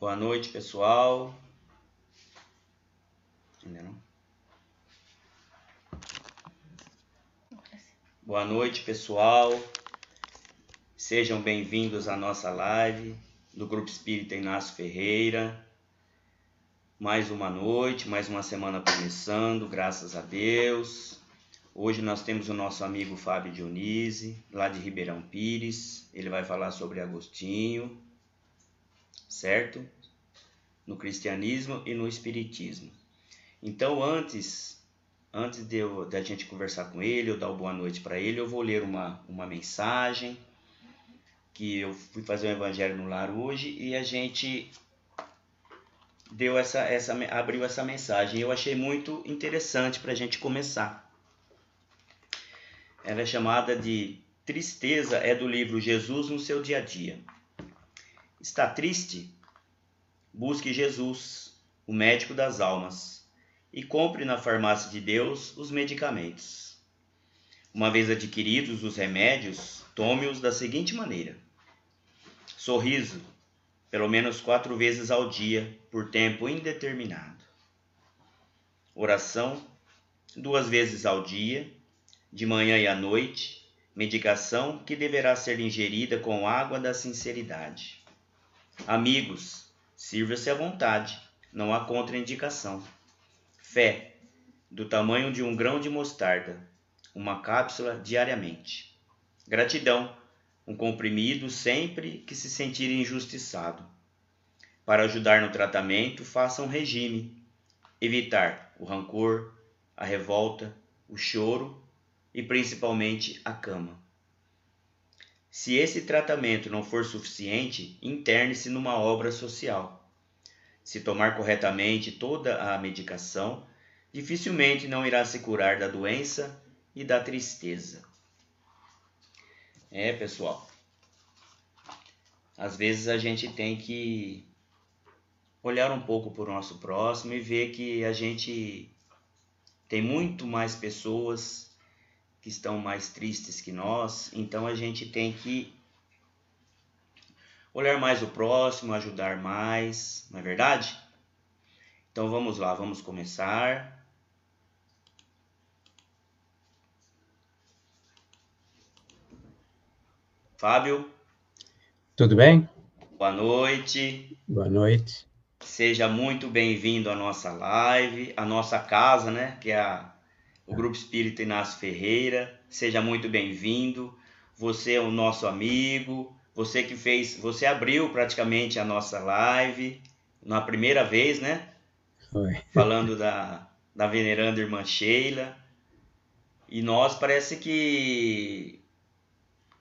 Boa noite, pessoal. Ainda não? Boa noite, pessoal. Sejam bem-vindos à nossa live do Grupo Espírita Inácio Ferreira. Mais uma noite, mais uma semana começando, graças a Deus. Hoje nós temos o nosso amigo Fábio Dionísio, lá de Ribeirão Pires. Ele vai falar sobre Agostinho, certo? No cristianismo e no espiritismo. Então, antes da gente conversar com ele, eu dar uma boa noite para ele, eu vou ler uma mensagem que eu fui fazer o Evangelho no Lar hoje e a gente abriu essa mensagem. Eu achei muito interessante para a gente começar. Ela é chamada de Tristeza, é do livro Jesus no seu dia a dia. Está triste? Busque Jesus, o médico das almas, e compre na farmácia de Deus os medicamentos. Uma vez adquiridos os remédios, tome-os da seguinte maneira: sorriso, pelo menos 4 vezes ao dia, por tempo indeterminado. Oração, 2 vezes ao dia, de manhã e à noite, medicação que deverá ser ingerida com água da sinceridade. Amigos, sirva-se à vontade, não há contraindicação. Fé, do tamanho de um grão de mostarda, uma cápsula diariamente. Gratidão, um comprimido sempre que se sentir injustiçado. Para ajudar no tratamento, faça um regime. Evitar o rancor, a revolta, o choro e principalmente a cama. Se esse tratamento não for suficiente, interne-se numa obra social. Se tomar corretamente toda a medicação, dificilmente não irá se curar da doença e da tristeza. Pessoal, às vezes a gente tem que olhar um pouco para o nosso próximo e ver que a gente tem muito mais pessoas que estão mais tristes que nós, então a gente tem que olhar mais o próximo, ajudar mais, não é verdade? Então vamos lá, vamos começar. Fábio? Tudo bem? Boa noite. Boa noite. Seja muito bem-vindo à nossa live, à nossa casa, né? Que é o Grupo Espírita Inácio Ferreira. Seja muito bem-vindo. Você é o nosso amigo. Você abriu praticamente a nossa live na primeira vez, né? Foi. Falando da veneranda irmã Sheila. E nós parece que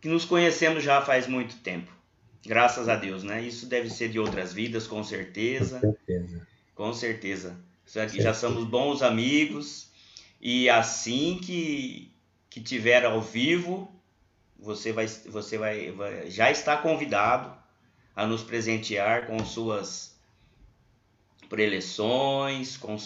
nos conhecemos já faz muito tempo. Graças a Deus, né? Isso deve ser de outras vidas, com certeza. Com certeza. Com certeza. Isso aqui já somos bons amigos. E assim que tiver ao vivo, você já está convidado a nos presentear com suas preleções, com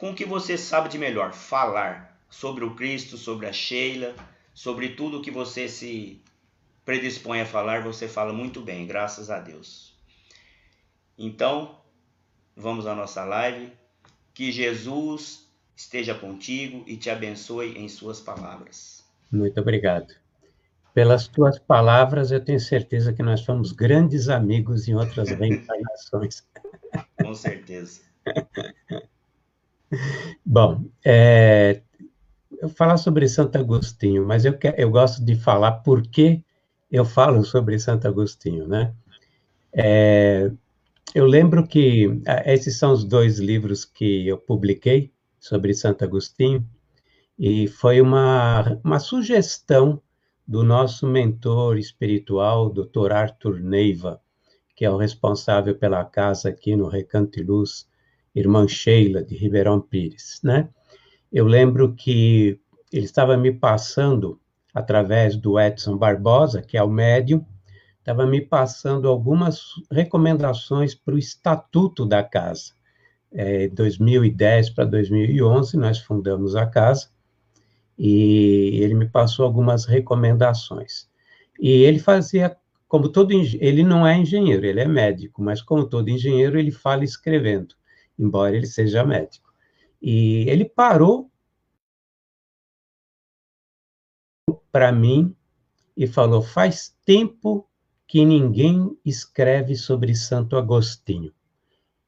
o que você sabe de melhor, falar sobre o Cristo, sobre a Sheila, sobre tudo que você se predispõe a falar, você fala muito bem, graças a Deus. Então, vamos à nossa live. Que Jesus esteja contigo e te abençoe em suas palavras. Muito obrigado. Pelas tuas palavras, eu tenho certeza que nós fomos grandes amigos em outras reencarnações. Com certeza. Bom, eu falar sobre Santo Agostinho, mas eu gosto de falar por que eu falo sobre Santo Agostinho, né? Eu lembro que esses são os 2 livros que eu publiquei sobre Santo Agostinho, e foi uma sugestão do nosso mentor espiritual, Dr. Arthur Neiva, que é o responsável pela casa aqui no Recanto e Luz, Irmã Sheila, de Ribeirão Pires, né? Eu lembro que ele estava me passando, através do Edson Barbosa, que é o médium, estava me passando algumas recomendações para o estatuto da casa. 2010 para 2011, nós fundamos a casa, e ele me passou algumas recomendações. E ele fazia como todo ele não é engenheiro, ele é médico, mas como todo engenheiro, ele fala escrevendo, embora ele seja médico. E ele parou para mim e falou: faz tempo que ninguém escreve sobre Santo Agostinho.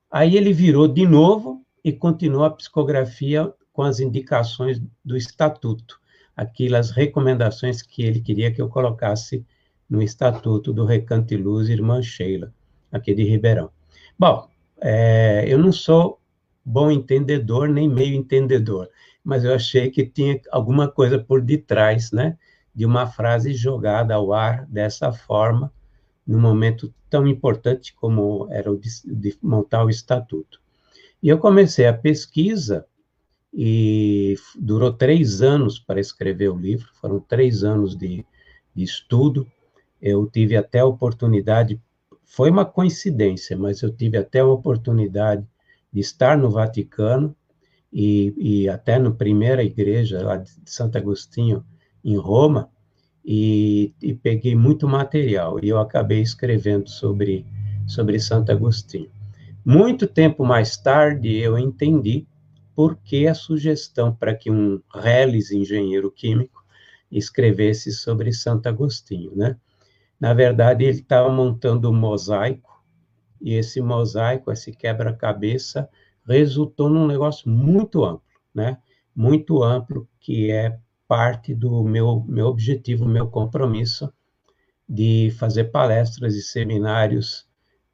Aí ele virou de novo e continuou a psicografia com as indicações do estatuto, aquelas recomendações que ele queria que eu colocasse no estatuto do Recanto e Luz Irmã Sheila, aqui de Ribeirão. Bom, eu não sou bom entendedor, nem meio entendedor, mas eu achei que tinha alguma coisa por detrás, né, de uma frase jogada ao ar dessa forma, num momento tão importante como era o de montar o estatuto. E eu comecei a pesquisa, e durou 3 anos para escrever o livro, foram 3 anos de estudo. Eu tive até a oportunidade, foi uma coincidência, mas eu tive até a oportunidade de estar no Vaticano e até na primeira igreja lá de Santo Agostinho, em Roma, e peguei muito material, e eu acabei escrevendo sobre Santo Agostinho. Muito tempo mais tarde, eu entendi por que a sugestão para que um reles engenheiro químico escrevesse sobre Santo Agostinho, né? Na verdade, ele estava montando um mosaico, e esse mosaico, esse quebra-cabeça, resultou num negócio muito amplo, né? Muito amplo, que é parte do meu objetivo, meu compromisso de fazer palestras e seminários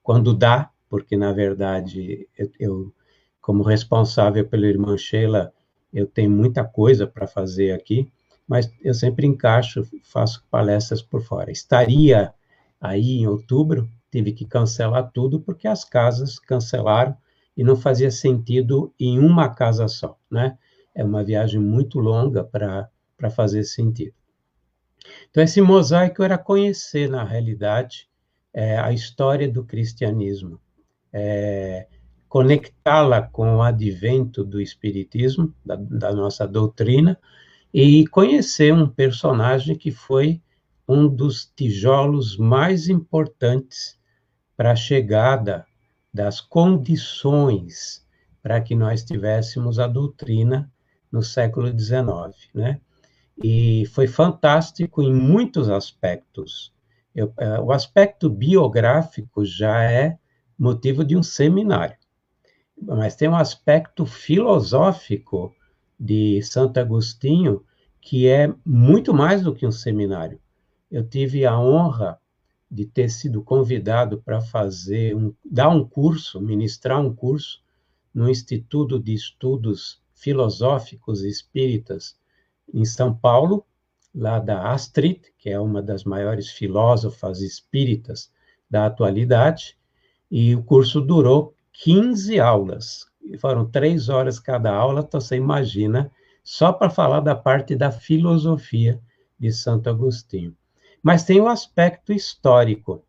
quando dá, porque, na verdade, eu como responsável pela Irmã Sheila, eu tenho muita coisa para fazer aqui, mas eu sempre encaixo, faço palestras por fora. Estaria aí em outubro, tive que cancelar tudo, porque as casas cancelaram e não fazia sentido em uma casa só, né? É uma viagem muito longa para fazer sentido. Então, esse mosaico era conhecer, na realidade, a história do cristianismo, conectá-la com o advento do espiritismo, da nossa doutrina, e conhecer um personagem que foi um dos tijolos mais importantes para a chegada das condições para que nós tivéssemos a doutrina no século XIX, né? E foi fantástico em muitos aspectos. O aspecto biográfico já é motivo de um seminário, mas tem um aspecto filosófico de Santo Agostinho que é muito mais do que um seminário. Eu tive a honra de ter sido convidado para dar um curso, ministrar um curso no Instituto de Estudos Filosóficos Espíritas em São Paulo, lá da Astrid, que é uma das maiores filósofas espíritas da atualidade, e o curso durou 15 aulas, e foram 3 horas cada aula, então você imagina, só para falar da parte da filosofia de Santo Agostinho. Mas tem o aspecto histórico,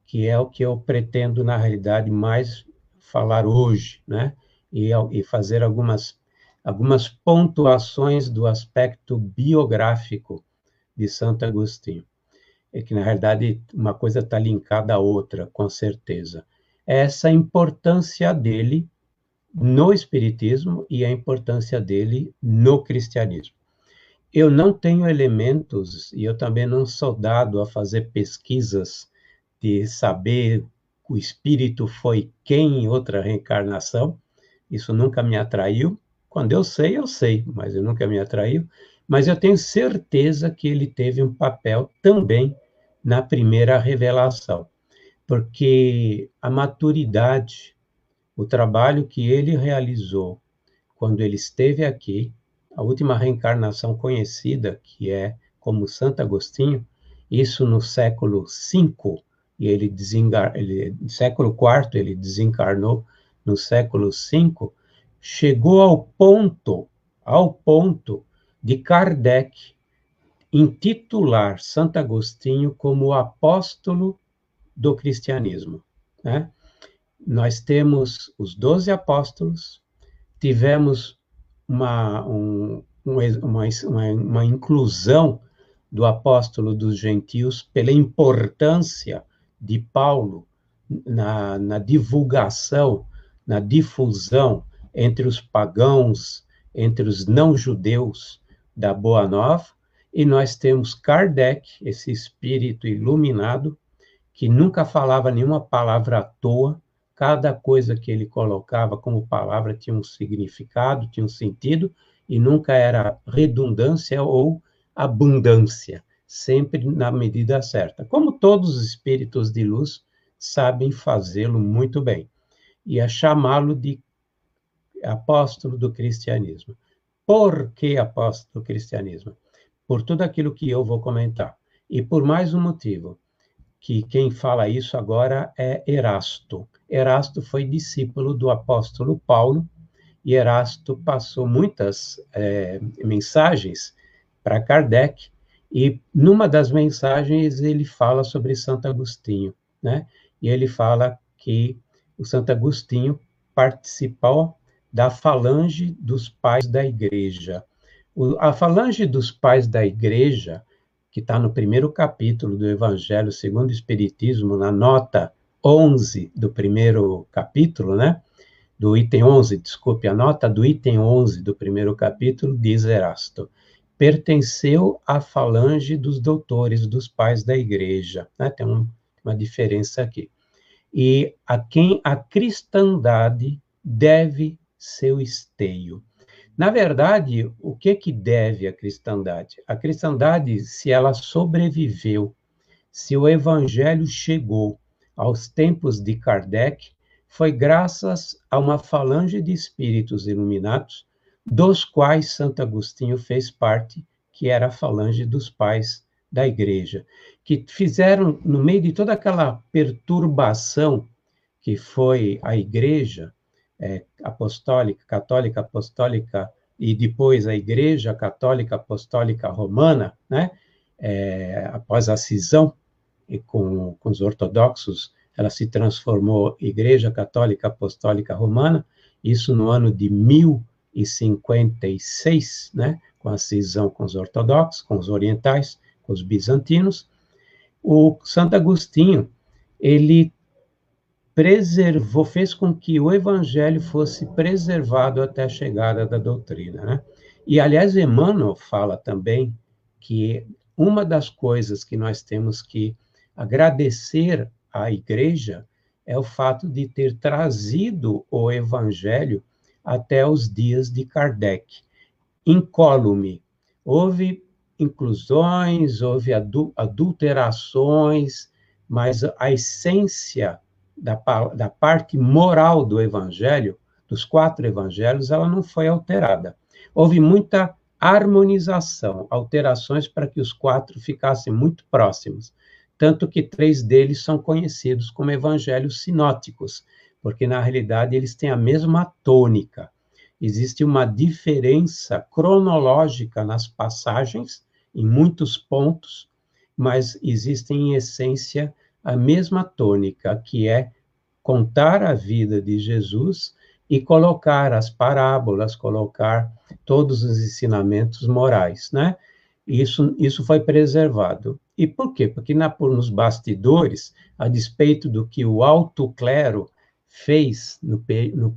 que é o que eu pretendo, na realidade, mais falar hoje, né? E fazer algumas pontuações do aspecto biográfico de Santo Agostinho. É que, na realidade, uma coisa está linkada à outra, com certeza. Essa importância dele no Espiritismo e a importância dele no cristianismo. Eu não tenho elementos, e eu também não sou dado a fazer pesquisas de saber o espírito foi quem em outra reencarnação, isso nunca me atraiu. Quando eu sei, mas eu nunca me atraiu. Mas eu tenho certeza que ele teve um papel também na primeira revelação, porque a maturidade, o trabalho que ele realizou quando ele esteve aqui, a última reencarnação conhecida, que é como Santo Agostinho, isso no século V, e século IV, ele desencarnou no século V, chegou ao ponto de Kardec intitular Santo Agostinho como o apóstolo do cristianismo, né? Nós temos os 12 apóstolos, tivemos uma inclusão do apóstolo dos gentios pela importância de Paulo na divulgação, na difusão entre os pagãos, entre os não-judeus da Boa Nova, e nós temos Kardec, esse espírito iluminado, que nunca falava nenhuma palavra à toa, cada coisa que ele colocava como palavra tinha um significado, tinha um sentido, e nunca era redundância ou abundância, sempre na medida certa. Como todos os espíritos de luz sabem fazê-lo muito bem. E a chamá-lo de apóstolo do cristianismo. Por que apóstolo do cristianismo? Por tudo aquilo que eu vou comentar. E por mais um motivo, que quem fala isso agora é Erasto. Erasto foi discípulo do apóstolo Paulo, e Erasto passou muitas mensagens para Kardec, e numa das mensagens ele fala sobre Santo Agostinho, né? E ele fala que o Santo Agostinho participou da falange dos pais da igreja. A falange dos pais da igreja, que está no primeiro capítulo do Evangelho segundo o Espiritismo, na nota 11 do primeiro capítulo, né? Do item 11, desculpe, a nota do item 11 do primeiro capítulo, diz Erasto, pertenceu à falange dos doutores, dos pais da igreja, né? Tem uma diferença aqui. E a quem a cristandade deve seu esteio. Na verdade, o que deve a cristandade? A cristandade, se ela sobreviveu, se o evangelho chegou aos tempos de Kardec, foi graças a uma falange de espíritos iluminados, dos quais Santo Agostinho fez parte, que era a falange dos pais da igreja, que fizeram, no meio de toda aquela perturbação que foi a igreja apostólica, católica apostólica, e depois a Igreja Católica Apostólica Romana, né? Após a cisão com os ortodoxos, ela se transformou Igreja Católica Apostólica Romana, isso no ano de 1056, né? Com a cisão com os ortodoxos, com os orientais, com os bizantinos. O Santo Agostinho, ele preservou, fez com que o evangelho fosse preservado até a chegada da doutrina, né? E, aliás, Emmanuel fala também que uma das coisas que nós temos que agradecer à igreja é o fato de ter trazido o evangelho até os dias de Kardec. Incólume. Houve inclusões, houve adulterações, mas a essência da parte moral do evangelho, dos 4 evangelhos, ela não foi alterada. Houve muita harmonização, alterações para que os 4 ficassem muito próximos, tanto que 3 deles são conhecidos como evangelhos sinóticos, porque na realidade eles têm a mesma tônica. Existe uma diferença cronológica nas passagens, em muitos pontos, mas existe em essência a mesma tônica, que é contar a vida de Jesus e colocar as parábolas, colocar todos os ensinamentos morais, né? Isso foi preservado. E por quê? Porque nos bastidores, a despeito do que o alto clero fez no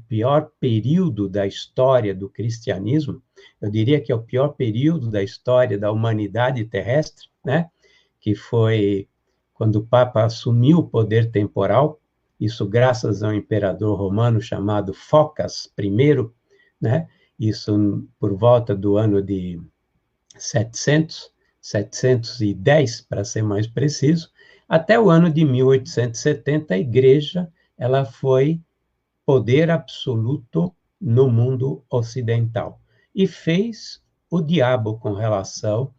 pior período da história do cristianismo, eu diria que é o pior período da história da humanidade terrestre, né? Que foi quando o Papa assumiu o poder temporal, isso graças ao imperador romano chamado Focas I, né? Isso por volta do ano de 710, para ser mais preciso, até o ano de 1870, a igreja ela foi poder absoluto no mundo ocidental e fez o diabo com relação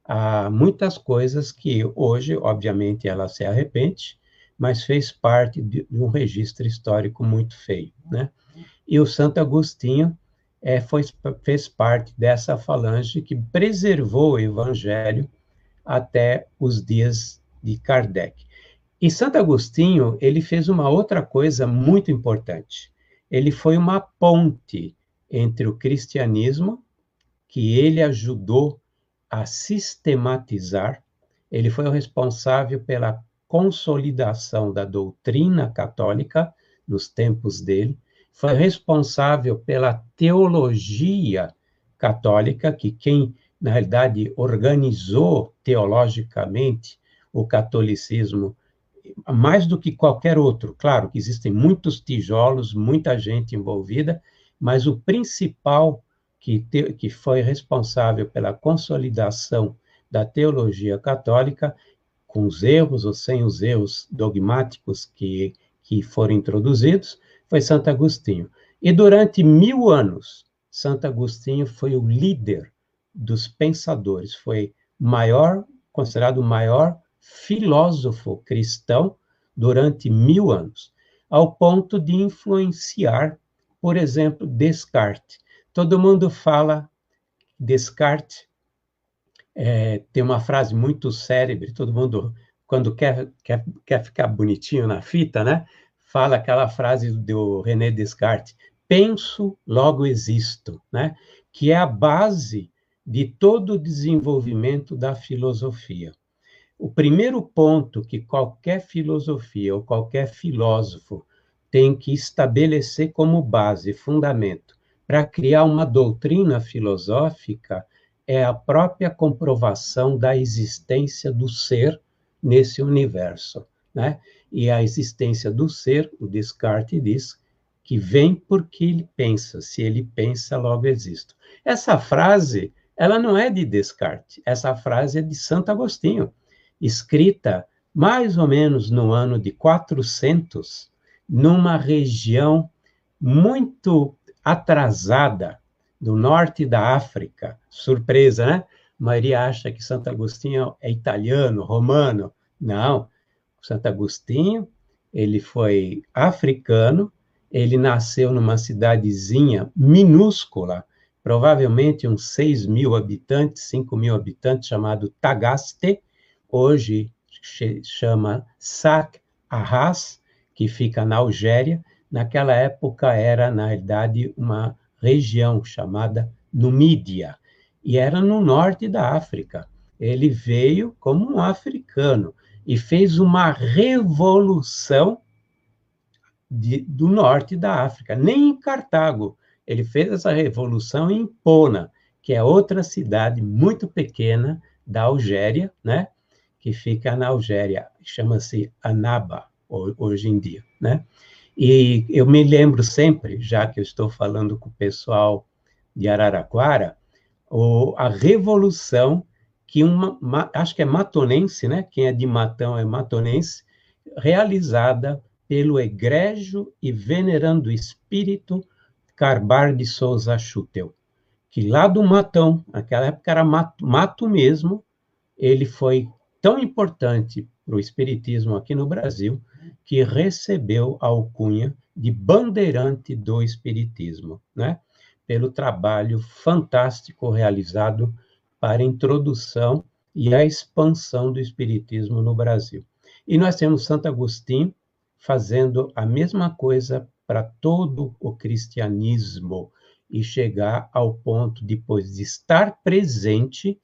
a muitas coisas que hoje, obviamente, ela se arrepende, mas fez parte de um registro histórico muito feio, né? E o Santo Agostinho fez parte dessa falange que preservou o evangelho até os dias de Kardec. E Santo Agostinho, ele fez uma outra coisa muito importante. Ele foi uma ponte entre o cristianismo, que ele ajudou a sistematizar, ele foi o responsável pela consolidação da doutrina católica nos tempos dele, foi responsável pela teologia católica, que quem, na realidade, organizou teologicamente o catolicismo, mais do que qualquer outro. Claro que existem muitos tijolos, muita gente envolvida, mas o principal que foi responsável pela consolidação da teologia católica, com os erros ou sem os erros dogmáticos que foram introduzidos, foi Santo Agostinho. E durante 1000 anos, Santo Agostinho foi o líder dos pensadores, foi considerado o maior filósofo cristão durante 1000 anos, ao ponto de influenciar, por exemplo, Descartes. Todo mundo fala Descartes, tem uma frase muito célebre, todo mundo, quando quer ficar bonitinho na fita, né, fala aquela frase do René Descartes, penso, logo existo, né, que é a base de todo o desenvolvimento da filosofia. O primeiro ponto que qualquer filosofia ou qualquer filósofo tem que estabelecer como base, fundamento, para criar uma doutrina filosófica, é a própria comprovação da existência do ser nesse universo, né? E a existência do ser, o Descartes diz, que vem porque ele pensa. Se ele pensa, logo existo. Essa frase, ela não é de Descartes, essa frase é de Santo Agostinho, escrita mais ou menos no ano de 400, numa região muito atrasada do norte da África. Surpresa, né? A maioria acha que Santo Agostinho é italiano, romano. Não. Santo Agostinho, ele foi africano, ele nasceu numa cidadezinha minúscula, provavelmente uns 6.000 habitantes, 5.000 habitantes, chamado Tagaste, hoje chama Sak Arras, que fica na Algéria. Naquela época era, na realidade, uma região chamada Numídia, e era no norte da África. Ele veio como um africano e fez uma revolução do norte da África. Nem em Cartago. Ele fez essa revolução em Pona, que é outra cidade muito pequena da Algéria, né? Que fica na Algéria, chama-se Annaba, hoje em dia, né? E eu me lembro sempre, já que eu estou falando com o pessoal de Araraquara, a revolução que acho que é matonense, né? Quem é de Matão é matonense, realizada pelo egrégio e venerando espírito Carbar de Souza Chutel, que lá do Matão, naquela época era mato mesmo, ele foi tão importante para o espiritismo aqui no Brasil, que recebeu a alcunha de bandeirante do espiritismo, né? Pelo trabalho fantástico realizado para a introdução e a expansão do espiritismo no Brasil. E nós temos Santo Agostinho fazendo a mesma coisa para todo o cristianismo e chegar ao ponto, depois de estar presente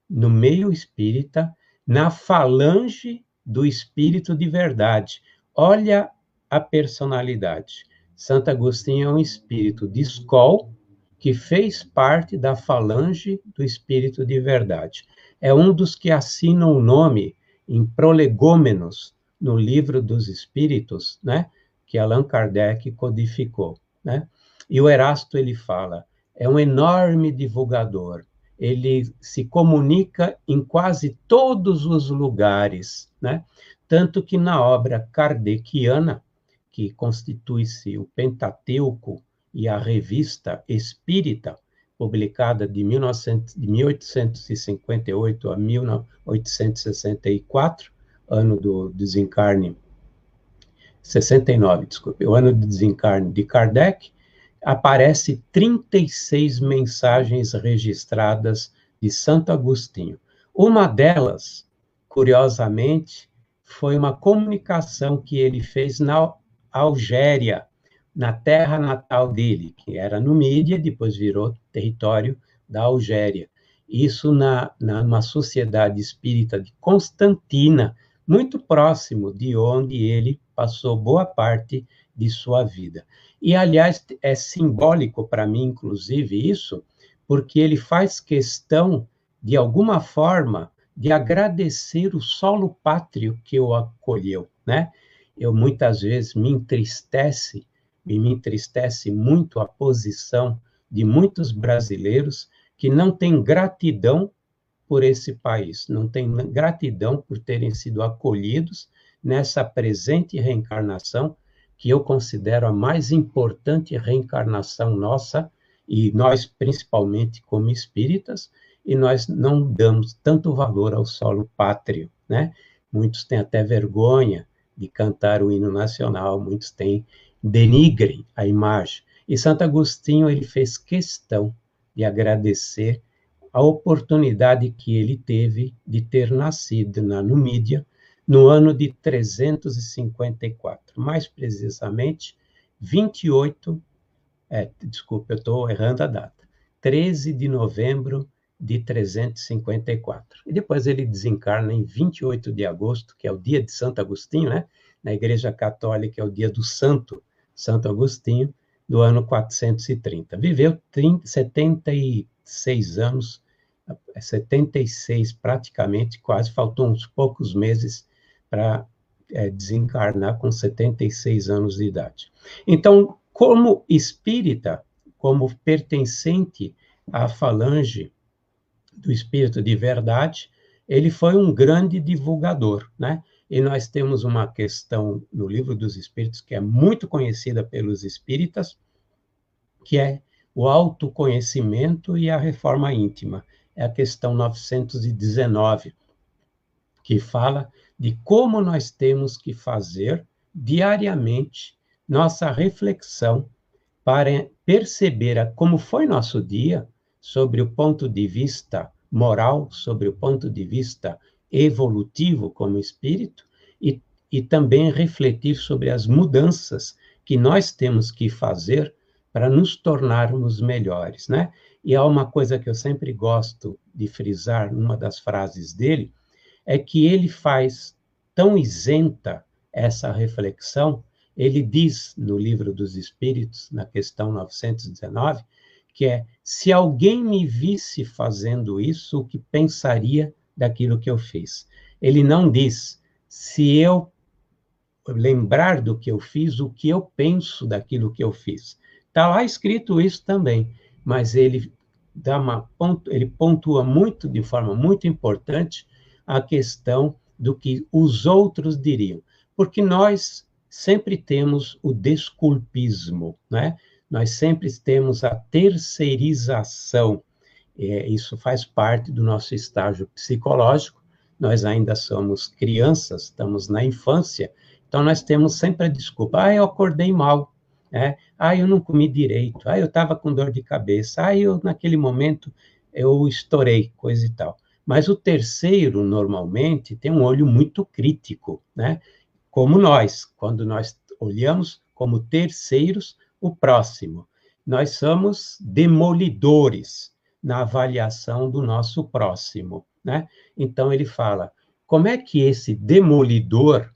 no meio espírita, na falange do espírito de verdade. Olha a personalidade. Santo Agostinho é um espírito de escola que fez parte da falange do espírito de verdade. É um dos que assinam o nome em Prolegômenos, no Livro dos Espíritos, né, que Allan Kardec codificou, né? E o Erasto, ele fala, é um enorme divulgador, ele se comunica em quase todos os lugares, né? Tanto que na obra kardeciana, que constitui-se o Pentateuco e a Revista Espírita, publicada de 1858 a 1864, ano do desencarne, 69, desculpe, o ano do desencarne de Kardec, aparece 36 mensagens registradas de Santo Agostinho. Uma delas, curiosamente, foi uma comunicação que ele fez na Algéria, na terra natal dele, que era Numídia, depois virou território da Algéria. Isso numa sociedade espírita de Constantina, muito próximo de onde ele passou boa parte de sua vida. E, aliás, é simbólico para mim, inclusive, isso, porque ele faz questão, de alguma forma, de agradecer o solo pátrio que o acolheu, né? Eu, muitas vezes, me entristece muito a posição de muitos brasileiros que não têm gratidão por esse país, não têm gratidão por terem sido acolhidos nessa presente reencarnação, que eu considero a mais importante reencarnação nossa, e nós, principalmente como espíritas, e nós não damos tanto valor ao solo pátrio, né? Muitos têm até vergonha de cantar o hino nacional, muitos denigrem a imagem. E Santo Agostinho, ele fez questão de agradecer a oportunidade que ele teve de ter nascido na Numídia no ano de 354, mais precisamente 28, desculpa, eu estou errando a data, 13 de novembro de 354. E depois ele desencarna em 28 de agosto, que é o dia de Santo Agostinho, né? Na Igreja Católica é o dia do Santo Agostinho, do ano 430. Viveu 76 anos, 76 praticamente, quase, faltou uns poucos meses para desencarnar com 76 anos de idade. Então, como espírita, como pertencente à falange do Espírito de Verdade, ele foi um grande divulgador, né? E nós temos uma questão no Livro dos Espíritos que é muito conhecida pelos espíritas, que é o autoconhecimento e a reforma íntima. É a questão 919, que fala de como nós temos que fazer diariamente nossa reflexão para perceber como foi nosso dia, sobre o ponto de vista moral, sobre o ponto de vista evolutivo como espírito, e também refletir sobre as mudanças que nós temos que fazer para nos tornarmos melhores, né? E há uma coisa que eu sempre gosto de frisar, numa das frases dele, é que ele faz tão isenta essa reflexão. Ele diz no Livro dos Espíritos, na questão 919, que é: se alguém me visse fazendo isso, o que pensaria daquilo que eu fiz? Ele não diz: se eu lembrar do que eu fiz, o que eu penso daquilo que eu fiz. Está lá escrito isso também, mas ele ele pontua muito, de forma muito importante, a questão do que os outros diriam. Porque nós sempre temos o desculpismo, né? Nós sempre temos a terceirização. Isso faz parte do nosso estágio psicológico. Nós ainda somos crianças, estamos na infância, então nós temos sempre a desculpa: eu acordei mal, eu não comi direito, eu estava com dor de cabeça, naquele momento eu estourei, coisa e tal. Mas o terceiro, normalmente, tem um olho muito crítico, né? Como nós, quando nós olhamos como terceiros o próximo. Nós somos demolidores na avaliação do nosso próximo, né? Então ele fala: como é que esse demolidor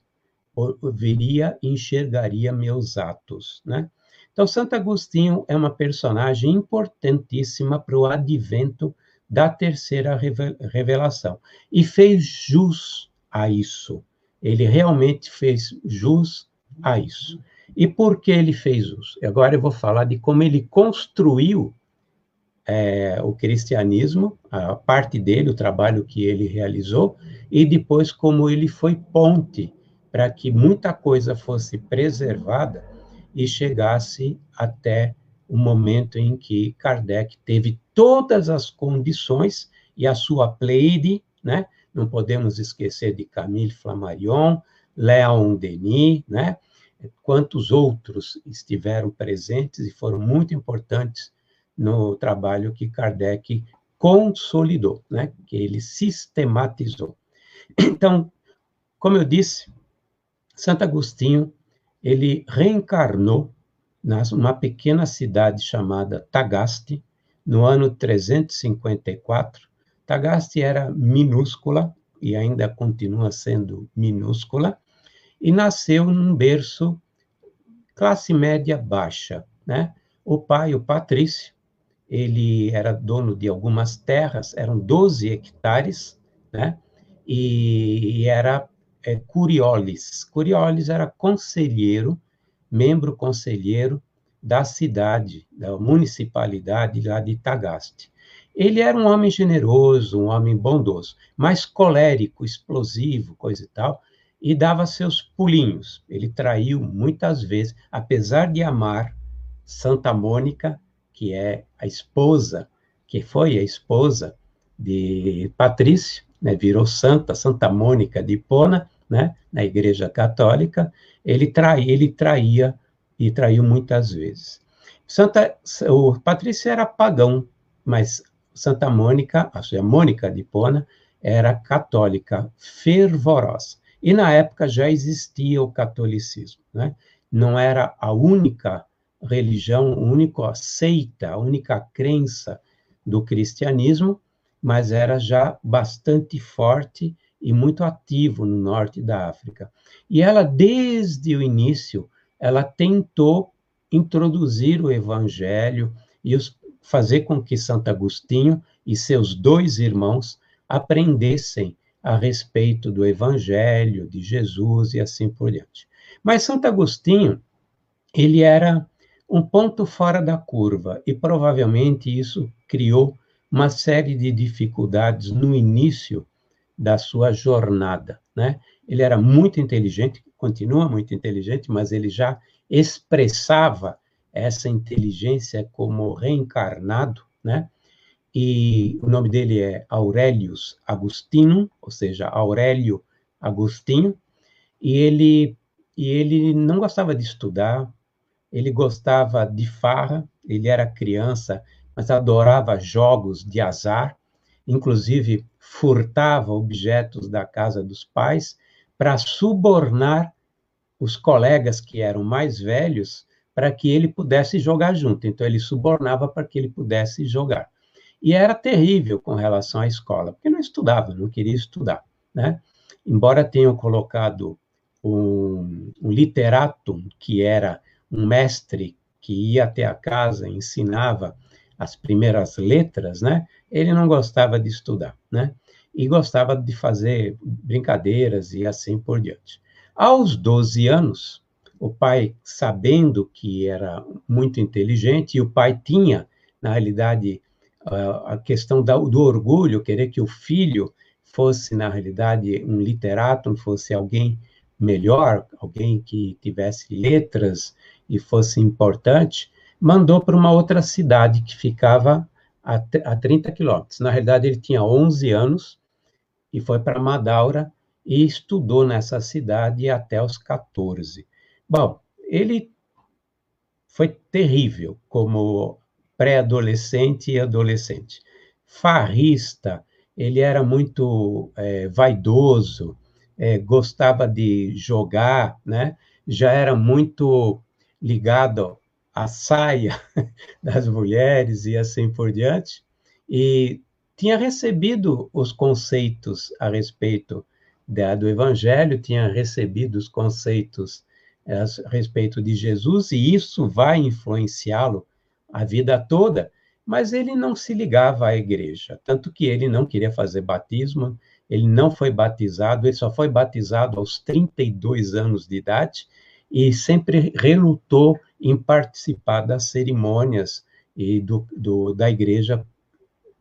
enxergaria meus atos, né? Então, Santo Agostinho é uma personagem importantíssima para o advento da terceira revelação. E fez jus a isso. Ele realmente fez jus a isso. E por que ele fez jus? Agora eu vou falar de como ele construiu o cristianismo, a parte dele, o trabalho que ele realizou, e depois como ele foi ponte para que muita coisa fosse preservada e chegasse até o momento em que Kardec teve todas as condições, e a sua pleide, né? Não podemos esquecer de Camille Flammarion, Léon Denis, né? Quantos outros estiveram presentes e foram muito importantes no trabalho que Kardec consolidou, né? Que ele sistematizou. Então, como eu disse, Santo Agostinho, ele reencarnou numa pequena cidade chamada Tagaste, no ano 354. Tagaste era minúscula, e ainda continua sendo minúscula, e nasceu num berço classe média baixa, né? O pai, o Patrício, ele era dono de algumas terras, eram 12 hectares, né? E era Curioles. Curioles era conselheiro, membro conselheiro da cidade, da municipalidade lá de Tagaste. Ele era um homem generoso, um homem bondoso, mas colérico, explosivo, coisa e tal, e dava seus pulinhos. Ele traiu muitas vezes, apesar de amar Santa Mônica, que é a esposa, que foi a esposa de Patrício, né, virou Santa Mônica de Hipona, né, na Igreja Católica. Ele traía e traiu muitas vezes. O Patrício era pagão, mas Santa Mônica, a Mônica de Hipona, era católica fervorosa. E na época já existia o catolicismo, né? Não era a única religião, a única seita, a única crença do cristianismo, mas era já bastante forte e muito ativo no norte da África. E ela, desde o início, ela tentou introduzir o evangelho e fazer com que Santo Agostinho e seus dois irmãos aprendessem a respeito do evangelho, de Jesus e assim por diante. Mas Santo Agostinho, ele era um ponto fora da curva, e provavelmente isso criou uma série de dificuldades no início da sua jornada, né? Ele era muito inteligente, continua muito inteligente, mas ele já expressava essa inteligência como reencarnado, né? E o nome dele é Aurelius Agostinum, ou seja, Aurélio Agostinho, e ele não gostava de estudar, ele gostava de farra, ele era criança, mas adorava jogos de azar, inclusive furtava objetos da casa dos pais para subornar os colegas que eram mais velhos para que ele pudesse jogar junto. Então, ele subornava para que ele pudesse jogar. E era terrível com relação à escola, porque não estudava, não queria estudar, né? Embora tenham colocado um literato, que era um mestre que ia até a casa, ensinava as primeiras letras, né? Ele não gostava de estudar, né? E gostava de fazer brincadeiras e assim por diante. Aos 12 anos, o pai, sabendo que era muito inteligente, e o pai tinha, na realidade, a questão do orgulho, querer que o filho fosse, na realidade, um literato, fosse alguém melhor, alguém que tivesse letras e fosse importante, mandou para uma outra cidade que ficava a 30 quilômetros. Na realidade, ele tinha 11 anos e foi para Madaura e estudou nessa cidade até os 14. Bom, ele foi terrível como pré-adolescente e adolescente. Farrista, ele era muito vaidoso, gostava de jogar, né? Já era muito ligado à saia das mulheres e assim por diante, e tinha recebido os conceitos a respeito do Evangelho, tinha recebido os conceitos a respeito de Jesus, e isso vai influenciá-lo a vida toda, mas ele não se ligava à igreja, tanto que ele não queria fazer batismo, ele não foi batizado, ele só foi batizado aos 32 anos de idade, e sempre relutou em participar das cerimônias e da igreja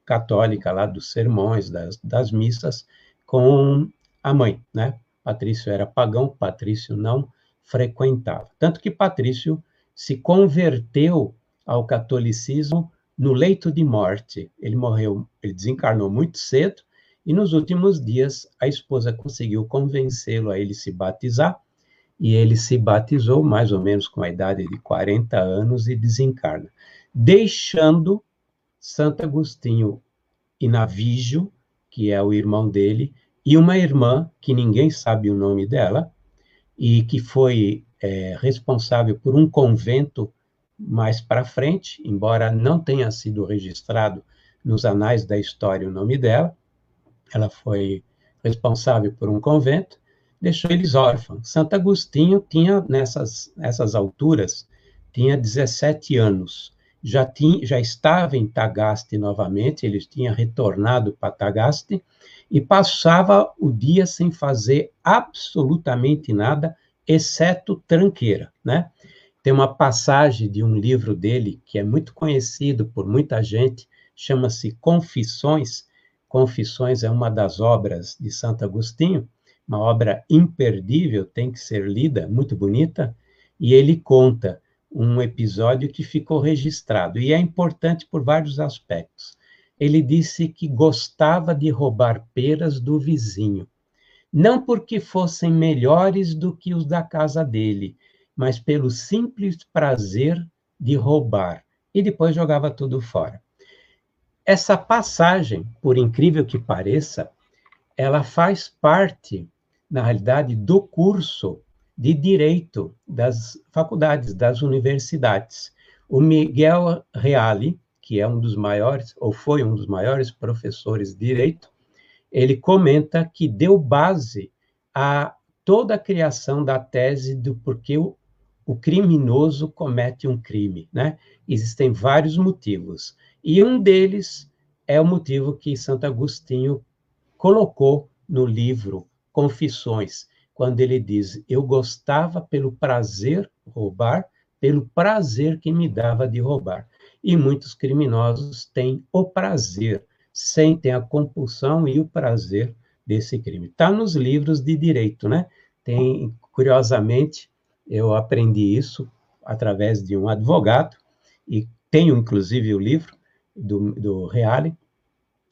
católica, lá dos sermões, das missas, com a mãe, né? Patrício era pagão, Patrício não frequentava. Tanto que Patrício se converteu ao catolicismo no leito de morte. Ele morreu, ele desencarnou muito cedo, e nos últimos dias a esposa conseguiu convencê-lo a ele se batizar, e ele se batizou mais ou menos com a idade de 40 anos e desencarna, deixando Santo Agostinho e Navígio, que é o irmão dele, e uma irmã, que ninguém sabe o nome dela, e que foi responsável por um convento mais para frente, embora não tenha sido registrado nos anais da história o nome dela. Ela foi responsável por um convento, deixou eles órfãos. Santo Agostinho tinha, nessas alturas, tinha 17 anos. Já estava em Tagaste novamente, ele tinha retornado para Tagaste, e passava o dia sem fazer absolutamente nada, exceto tranqueira, né? Tem uma passagem de um livro dele, que é muito conhecido por muita gente, chama-se Confissões. Confissões é uma das obras de Santo Agostinho, uma obra imperdível, tem que ser lida, muito bonita, e ele conta um episódio que ficou registrado, e é importante por vários aspectos. Ele disse que gostava de roubar peras do vizinho, não porque fossem melhores do que os da casa dele, mas pelo simples prazer de roubar, e depois jogava tudo fora. Essa passagem, por incrível que pareça, ela faz parte, na realidade, do curso de Direito das faculdades, das universidades. O Miguel Reale, que é um dos maiores, ou foi um dos maiores professores de Direito, ele comenta que deu base a toda a criação da tese do porquê o criminoso comete um crime, né? Existem vários motivos, e um deles é o motivo que Santo Agostinho colocou no livro Confissões, quando ele diz: eu gostava pelo prazer roubar, pelo prazer que me dava de roubar. E muitos criminosos têm o prazer, sentem a compulsão e o prazer desse crime. Está nos livros de direito, né? Tem, curiosamente, eu aprendi isso através de um advogado, e tenho, inclusive, o livro do Reale,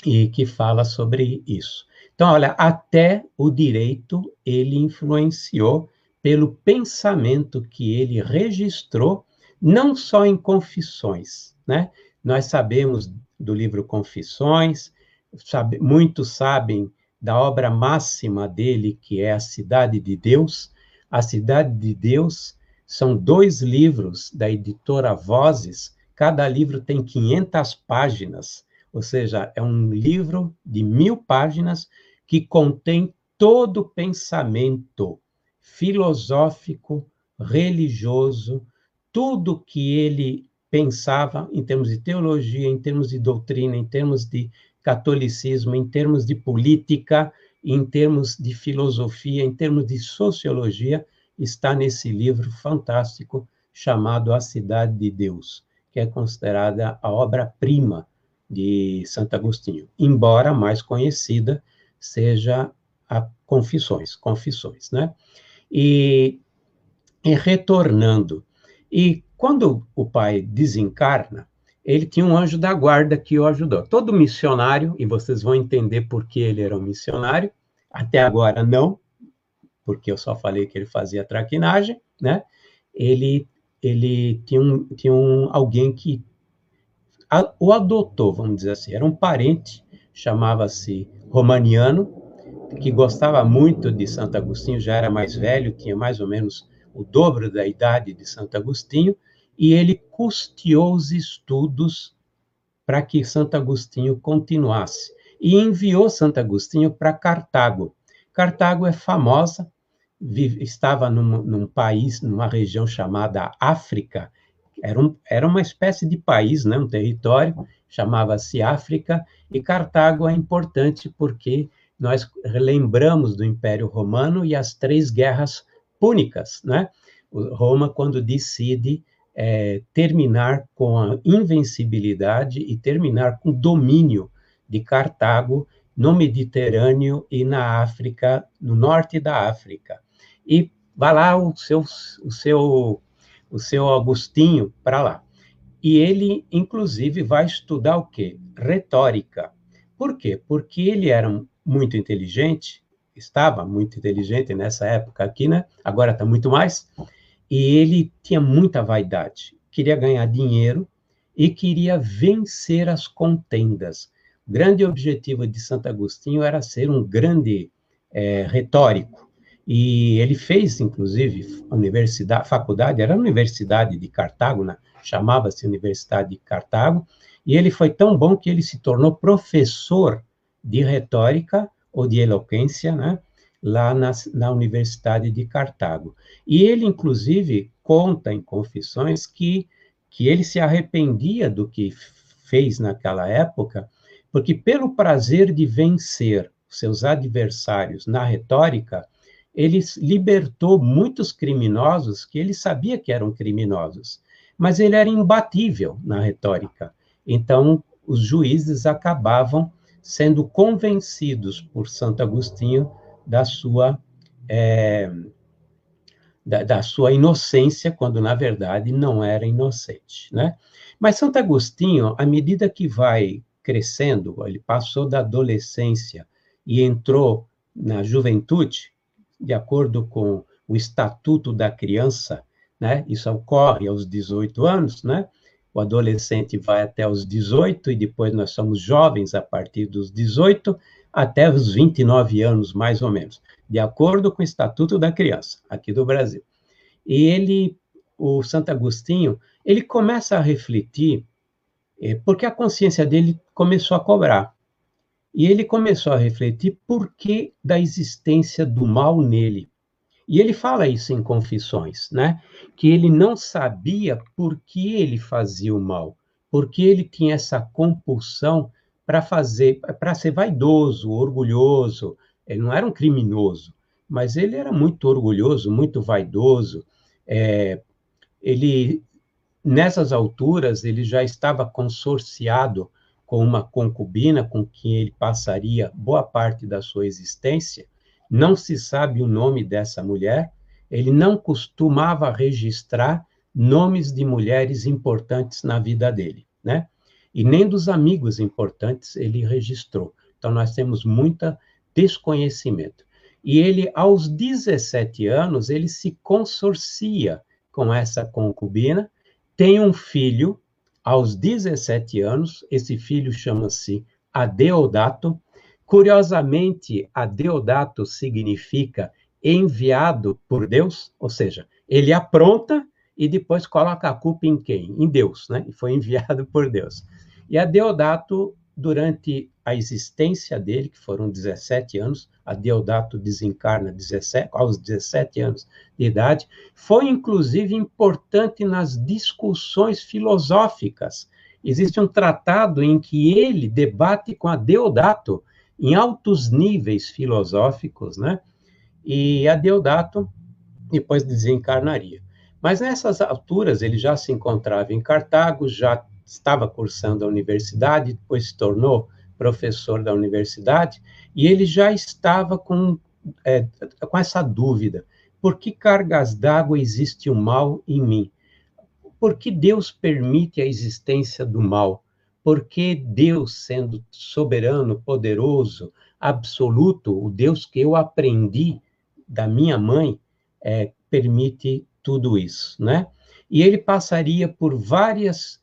e que fala sobre isso. Então, olha, até o direito ele influenciou pelo pensamento que ele registrou, não só em Confissões, né? Nós sabemos do livro Confissões, muitos sabem da obra máxima dele, que é A Cidade de Deus. A Cidade de Deus são 2 livros da editora Vozes, cada livro tem 500 páginas, ou seja, é um livro de 1000 páginas que contém todo o pensamento filosófico, religioso, tudo que ele pensava em termos de teologia, em termos de doutrina, em termos de catolicismo, em termos de política, em termos de filosofia, em termos de sociologia, está nesse livro fantástico chamado A Cidade de Deus, que é considerada a obra-prima de Santo Agostinho, embora a mais conhecida seja a Confissões, né? E retornando, e quando o pai desencarna, ele tinha um anjo da guarda que o ajudou. Todo missionário, e vocês vão entender por que ele era um missionário, até agora não, porque eu só falei que ele fazia traquinagem, né? Ele tinha alguém que o adotou, vamos dizer assim, era um parente, chamava-se Romaniano, que gostava muito de Santo Agostinho, já era mais velho, tinha mais ou menos o dobro da idade de Santo Agostinho, e ele custeou os estudos para que Santo Agostinho continuasse, e enviou Santo Agostinho para Cartago. Cartago é famosa, estava num país, numa região chamada África, era uma espécie de país, né, um território, chamava-se África, e Cartago é importante porque nós lembramos do Império Romano e as 3 guerras púnicas, né? Roma, quando decide terminar com a invencibilidade e terminar com o domínio de Cartago no Mediterrâneo e na África, no norte da África. E vai lá o seu Agostinho para lá. E ele, inclusive, vai estudar o quê? Retórica. Por quê? Porque ele era muito inteligente, estava muito inteligente nessa época aqui, né? Agora está muito mais. E ele tinha muita vaidade, queria ganhar dinheiro e queria vencer as contendas. O grande objetivo de Santo Agostinho era ser um grande retórico. E ele fez, inclusive, a faculdade, era a Universidade de Cartago, né? Chamava-se Universidade de Cartago, e ele foi tão bom que ele se tornou professor de retórica, ou de eloquência, né? Lá na Universidade de Cartago. E ele, inclusive, conta em Confissões que ele se arrependia do que fez naquela época, porque pelo prazer de vencer seus adversários na retórica, ele libertou muitos criminosos que ele sabia que eram criminosos, mas ele era imbatível na retórica. Então, os juízes acabavam sendo convencidos por Santo Agostinho da sua da sua inocência, quando na verdade não era inocente, né? Mas Santo Agostinho, à medida que vai crescendo, ele passou da adolescência e entrou na juventude, de acordo com o Estatuto da Criança, né? Isso ocorre aos 18 anos, né? O adolescente vai até os 18 e depois nós somos jovens a partir dos 18 até os 29 anos, mais ou menos, de acordo com o Estatuto da Criança, aqui do Brasil. E ele, o Santo Agostinho, ele começa a refletir, porque a consciência dele começou a cobrar. E ele começou a refletir por que da existência do mal nele. E ele fala isso em Confissões, né? Que ele não sabia por que ele fazia o mal, porque ele tinha essa compulsão para ser vaidoso, orgulhoso. Ele não era um criminoso, mas ele era muito orgulhoso, muito vaidoso. Ele, nessas alturas, ele já estava consorciado com uma concubina com quem ele passaria boa parte da sua existência. Não se sabe o nome dessa mulher, ele não costumava registrar nomes de mulheres importantes na vida dele, né? E nem dos amigos importantes ele registrou. Então, nós temos muito desconhecimento. E ele, aos 17 anos, ele se consorcia com essa concubina, tem um filho, aos 17 anos, esse filho chama-se Adeodato. Curiosamente, Adeodato significa enviado por Deus, ou seja, ele apronta e depois coloca a culpa em quem? Em Deus, né? E foi enviado por Deus. E Adeodato, durante a existência dele, que foram 17 anos, Adeodato desencarna aos 17 anos de idade, foi inclusive importante nas discussões filosóficas. Existe um tratado em que ele debate com Adeodato em altos níveis filosóficos, né? E Adeodato depois desencarnaria. Mas nessas alturas ele já se encontrava em Cartago, já estava cursando a universidade, depois se tornou professor da universidade, e ele já estava com essa dúvida: por que cargas d'água existe o mal em mim? Por que Deus permite a existência do mal? Por que Deus, sendo soberano, poderoso, absoluto, o Deus que eu aprendi da minha mãe, permite tudo isso, né? E ele passaria por várias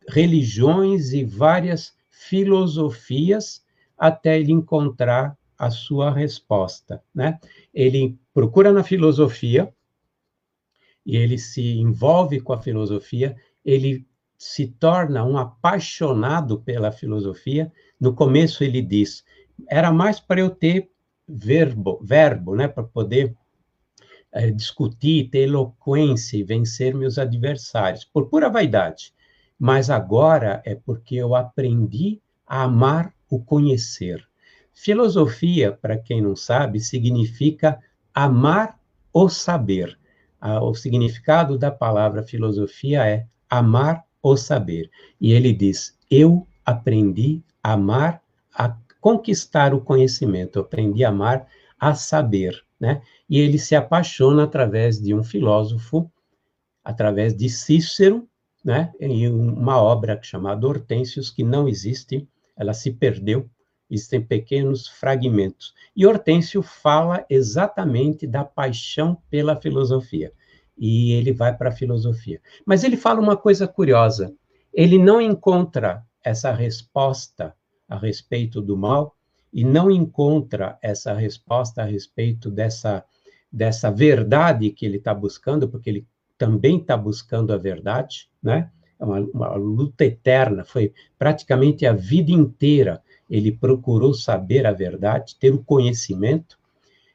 religiões e várias filosofias até ele encontrar a sua resposta, né? Ele procura na filosofia e ele se envolve com a filosofia, ele se torna um apaixonado pela filosofia. No começo ele diz: era mais para eu ter verbo, né, para poder discutir, ter eloquência e vencer meus adversários, por pura vaidade. Mas agora é porque eu aprendi a amar o conhecer. Filosofia, para quem não sabe, significa amar o saber. O significado da palavra filosofia é amar o saber. E ele diz: eu aprendi a amar, a conquistar o conhecimento, eu aprendi a amar a saber, né? E ele se apaixona através de um filósofo, através de Cícero, né? Em uma obra chamada Hortênsios, que não existe, ela se perdeu, existem pequenos fragmentos. E Hortêncio fala exatamente da paixão pela filosofia. E ele vai para a filosofia. Mas ele fala uma coisa curiosa: ele não encontra essa resposta a respeito do mal e não encontra essa resposta a respeito dessa verdade que ele está buscando, porque ele também está buscando a verdade, né? É uma luta eterna, foi praticamente a vida inteira ele procurou saber a verdade, ter o conhecimento,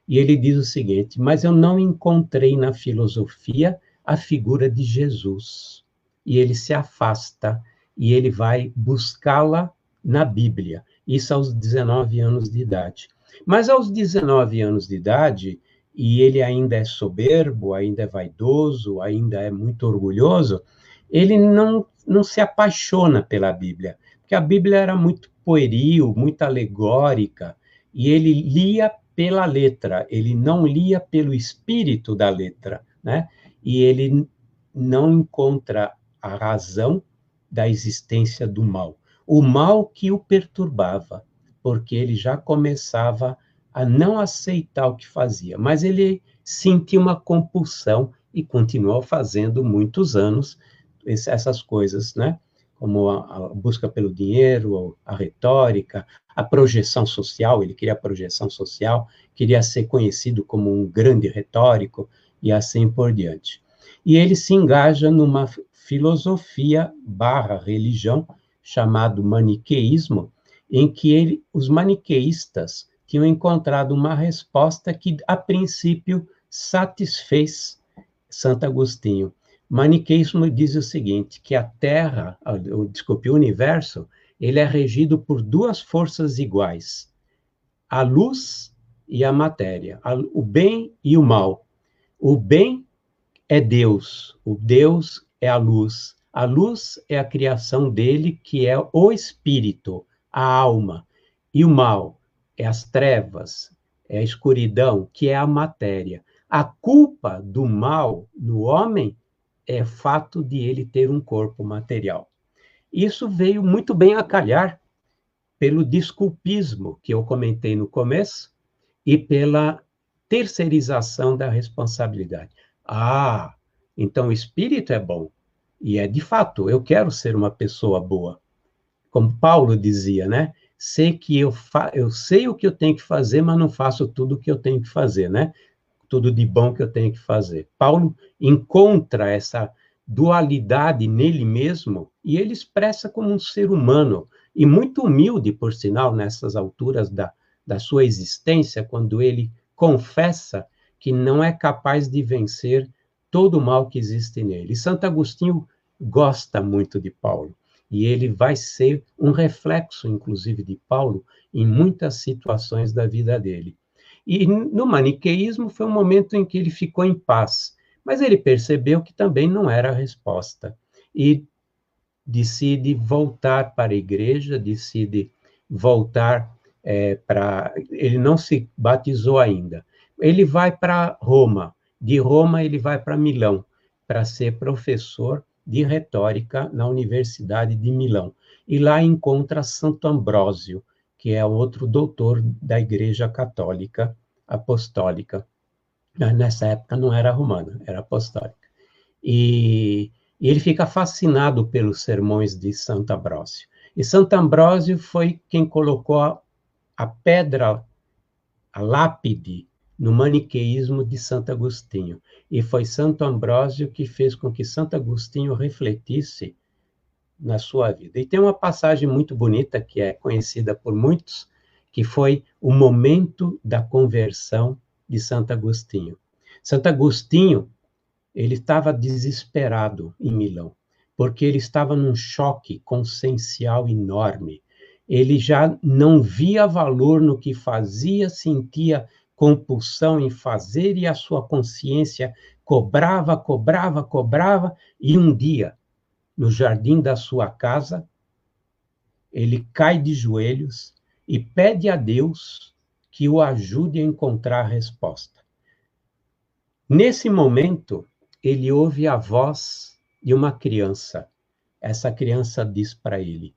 e ele diz o seguinte: mas eu não encontrei na filosofia a figura de Jesus. E ele se afasta, e ele vai buscá-la na Bíblia, isso aos 19 anos de idade. Mas aos 19 anos de idade, e ele ainda é soberbo, ainda é vaidoso, ainda é muito orgulhoso, ele não se apaixona pela Bíblia, porque a Bíblia era muito pueril, muito alegórica, e ele lia pela letra, ele não lia pelo espírito da letra, né? E ele não encontra a razão da existência do mal. O mal que o perturbava, porque ele já começava a não aceitar o que fazia, mas ele sentia uma compulsão e continuou fazendo muitos anos essas coisas, né? Como a busca pelo dinheiro, a retórica, a projeção social, ele queria a projeção social, queria ser conhecido como um grande retórico e assim por diante. E ele se engaja numa filosofia barra religião chamado maniqueísmo, em que os maniqueístas tinham encontrado uma resposta que, a princípio, satisfez Santo Agostinho. O maniqueísmo diz o seguinte, que a Terra, o universo, ele é regido por duas forças iguais, a luz e a matéria, o bem e o mal. O bem é Deus, o Deus é a luz é a criação dele, que é o espírito, a alma, e o mal é as trevas, é a escuridão, que é a matéria. A culpa do mal no homem é fato de ele ter um corpo material. Isso veio muito bem a calhar pelo desculpismo que eu comentei no começo e pela terceirização da responsabilidade. Ah, então o espírito é bom. E é de fato, eu quero ser uma pessoa boa. Como Paulo dizia, né? Sei que eu sei o que eu tenho que fazer, mas não faço tudo o que eu tenho que fazer, né? Tudo de bom que eu tenho que fazer. Paulo encontra essa dualidade nele mesmo e ele expressa como um ser humano e muito humilde, por sinal, nessas alturas da sua existência, quando ele confessa que não é capaz de vencer todo o mal que existe nele. E Santo Agostinho gosta muito de Paulo e ele vai ser um reflexo, inclusive, de Paulo em muitas situações da vida dele. E no maniqueísmo foi um momento em que ele ficou em paz, mas ele percebeu que também não era a resposta. E decide voltar para a igreja, decide voltar para... Ele não se batizou ainda. Ele vai para Roma. De Roma, ele vai para Milão, para ser professor de retórica na Universidade de Milão. E lá encontra Santo Ambrósio, que é outro doutor da Igreja Católica Apostólica. Nessa época não era romana, era apostólica. E ele fica fascinado pelos sermões de Santo Ambrósio. E Santo Ambrósio foi quem colocou a pedra, a lápide, no maniqueísmo de Santo Agostinho. E foi Santo Ambrósio que fez com que Santo Agostinho refletisse na sua vida. E tem uma passagem muito bonita, que é conhecida por muitos, que foi o momento da conversão de Santo Agostinho. Santo Agostinho, ele estava desesperado em Milão, porque ele estava num choque consciencial enorme. Ele já não via valor no que fazia, sentia compulsão em fazer e a sua consciência cobrava, e um dia, no jardim da sua casa, ele cai de joelhos e pede a Deus que o ajude a encontrar a resposta. Nesse momento, ele ouve a voz de uma criança. Essa criança diz para ele: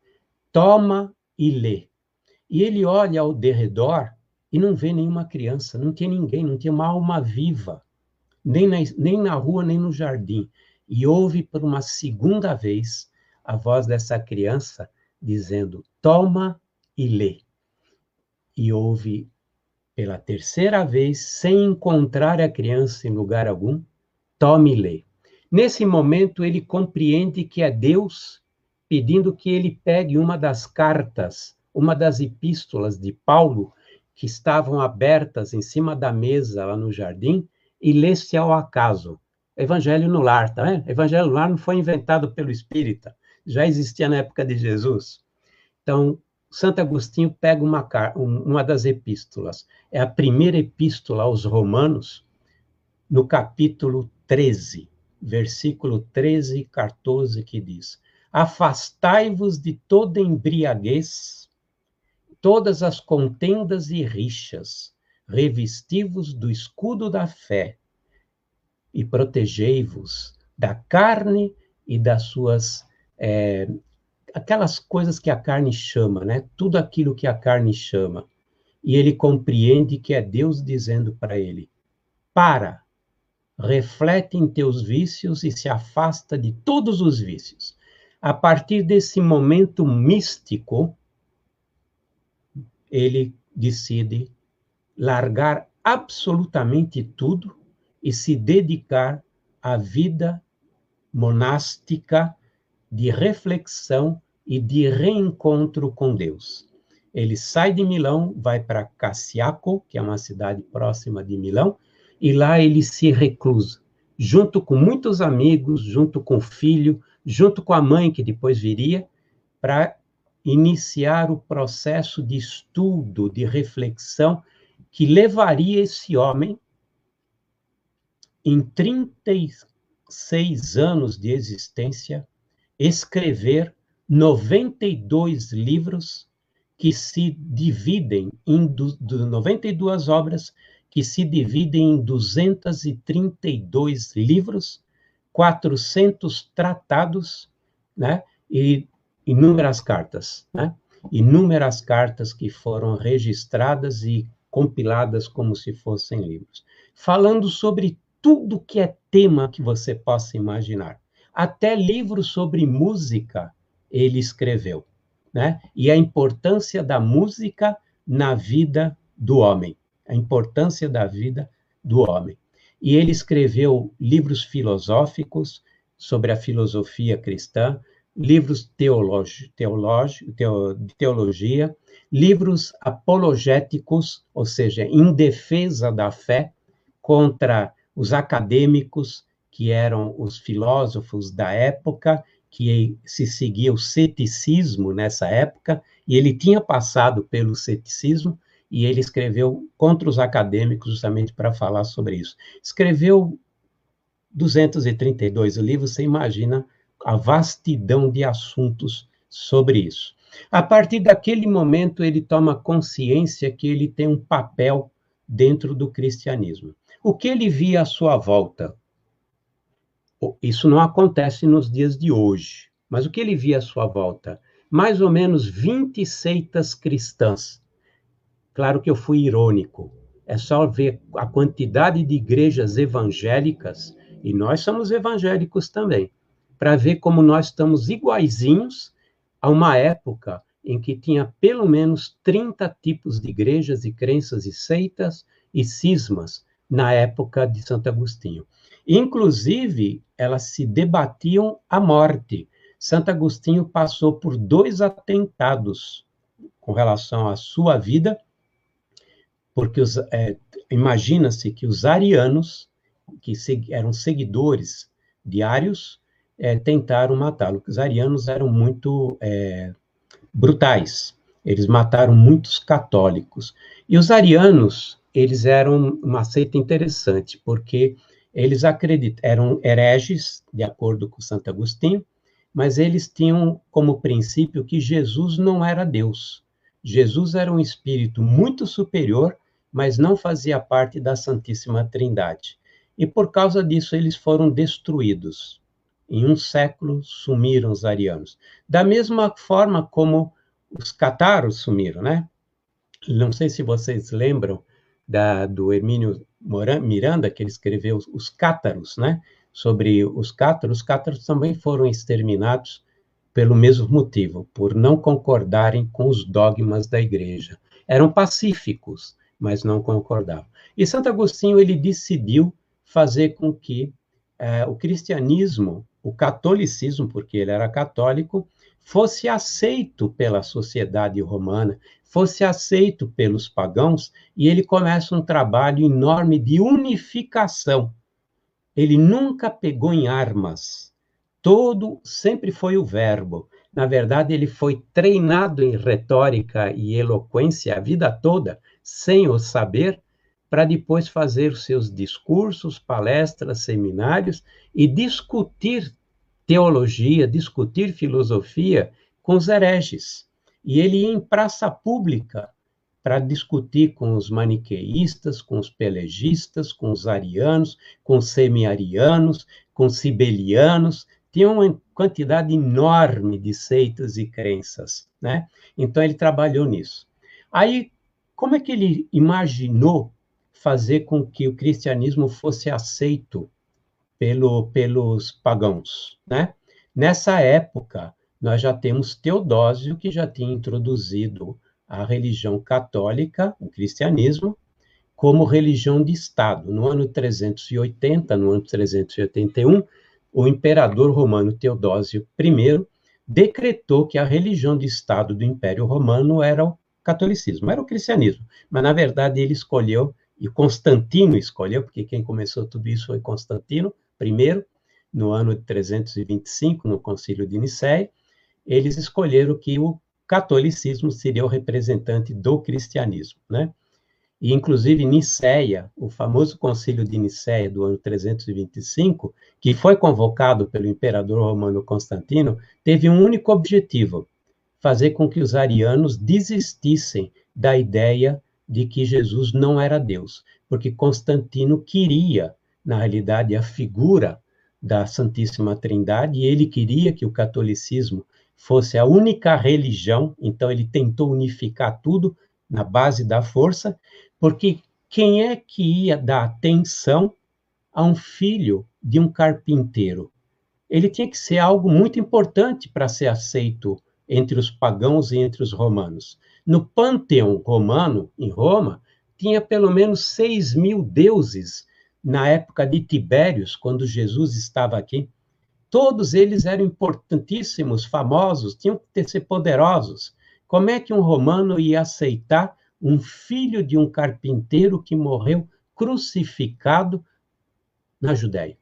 toma e lê. E ele olha ao derredor e não vê nenhuma criança, não tem ninguém, não tem uma alma viva, nem na rua, nem no jardim. E ouve por uma segunda vez a voz dessa criança dizendo: toma e lê. E ouve pela terceira vez, sem encontrar a criança em lugar algum, tome e lê. Nesse momento, ele compreende que é Deus pedindo que ele pegue uma das cartas uma das epístolas de Paulo, que estavam abertas em cima da mesa lá no jardim, e lê-se ao acaso. Evangelho no lar, tá vendo? Evangelho no lar não foi inventado pelo espírita, já existia na época de Jesus. Então, Santo Agostinho pega uma das epístolas, é a primeira epístola aos Romanos, no capítulo 13, versículo 13 e 14, que diz: afastai-vos de toda embriaguez, todas as contendas e rixas, revesti-vos do escudo da fé e protegei-vos da carne e das suas... aquelas coisas que a carne chama, né? Tudo aquilo que a carne chama. E ele compreende que é Deus dizendo para ele: para, reflete em teus vícios e se afasta de todos os vícios. A partir desse momento místico, ele decide largar absolutamente tudo e se dedicar à vida monástica de reflexão e de reencontro com Deus. Ele sai de Milão, vai para Cassiaco, que é uma cidade próxima de Milão, e lá ele se reclusa, junto com muitos amigos, junto com o filho, junto com a mãe, que depois viria, para iniciar o processo de estudo, de reflexão, que levaria esse homem, em 36 anos de existência, escrever 92 livros que se dividem em 92 obras que se dividem em 232 livros, 400 tratados, né? E inúmeras cartas, né? Inúmeras cartas que foram registradas e compiladas como se fossem livros, falando sobre tudo que é tema que você possa imaginar. Até livros sobre música ele escreveu, né? E a importância da música na vida do homem, a importância da vida do homem. E ele escreveu livros filosóficos sobre a filosofia cristã, livros de teologia, livros apologéticos, ou seja, em defesa da fé, contra os acadêmicos, que eram os filósofos da época, que se seguia o ceticismo nessa época, e ele tinha passado pelo ceticismo, e ele escreveu contra os acadêmicos justamente para falar sobre isso. Escreveu 232 livros, você imagina a vastidão de assuntos sobre isso. A partir daquele momento, ele toma consciência que ele tem um papel dentro do cristianismo. O que ele via à sua volta? Isso não acontece nos dias de hoje, mas o que ele via à sua volta? Mais ou menos 20 seitas cristãs. Claro que eu fui irônico. É só ver a quantidade de igrejas evangélicas, e nós somos evangélicos também, para ver como nós estamos iguaizinhos a uma época em que tinha pelo menos 30 tipos de igrejas e crenças e seitas e cismas na época de Santo Agostinho. Inclusive, elas se debatiam a morte. Santo Agostinho passou por 2 atentados com relação à sua vida, porque imagina-se que os arianos, que eram seguidores de Ários, tentaram matá-lo. Os arianos eram muito brutais, eles mataram muitos católicos. E os arianos, eles eram uma seita interessante, porque eles eram hereges, de acordo com Santo Agostinho, mas eles tinham como princípio que Jesus não era Deus. Jesus era um espírito muito superior, mas não fazia parte da Santíssima Trindade. E por causa disso eles foram destruídos. Em um século sumiram os arianos. Da mesma forma como os cátaros sumiram, né? Não sei se vocês lembram do Hermínio Miranda, que ele escreveu os cátaros, né? Sobre os cátaros também foram exterminados pelo mesmo motivo, por não concordarem com os dogmas da igreja. Eram pacíficos, mas não concordavam. E Santo Agostinho, ele decidiu fazer com que o cristianismo, o catolicismo, porque ele era católico, fosse aceito pela sociedade romana, fosse aceito pelos pagãos, e ele começa um trabalho enorme de unificação. Ele nunca pegou em armas, todo sempre foi o verbo. Na verdade, ele foi treinado em retórica e eloquência a vida toda, sem o saber, para depois fazer os seus discursos, palestras, seminários e discutir teologia, discutir filosofia com os hereges. E ele ia em praça pública para discutir com os maniqueístas, com os pelegistas, com os arianos, com os semi-arianos, com os sibelianos. Tinha uma quantidade enorme de seitas e crenças, né? Então ele trabalhou nisso. Aí, como é que ele imaginou fazer com que o cristianismo fosse aceito pelos pagãos, né? Nessa época, nós já temos Teodósio, que já tinha introduzido a religião católica, o cristianismo, como religião de Estado. No ano 380, no ano 381, o imperador romano Teodósio I decretou que a religião de Estado do Império Romano era o catolicismo, era o cristianismo. Mas, na verdade, ele escolheu, e Constantino escolheu, porque quem começou tudo isso foi Constantino I, no ano de 325, no Concílio de Nicéia. Eles escolheram que o catolicismo seria o representante do cristianismo, né? E, inclusive, Nicéia, o famoso concílio de Nicéia do ano 325, que foi convocado pelo imperador romano Constantino, teve um único objetivo: fazer com que os arianos desistissem da ideia de que Jesus não era Deus, porque Constantino queria, na realidade, a figura da Santíssima Trindade, e ele queria que o catolicismo fosse a única religião, então ele tentou unificar tudo na base da força, porque quem é que ia dar atenção a um filho de um carpinteiro? Ele tinha que ser algo muito importante para ser aceito entre os pagãos e entre os romanos. No panteão romano, em Roma, tinha pelo menos 6.000 deuses na época de Tibérios, quando Jesus estava aqui. Todos eles eram importantíssimos, famosos, tinham que ser poderosos. Como é que um romano ia aceitar um filho de um carpinteiro que morreu crucificado na Judéia?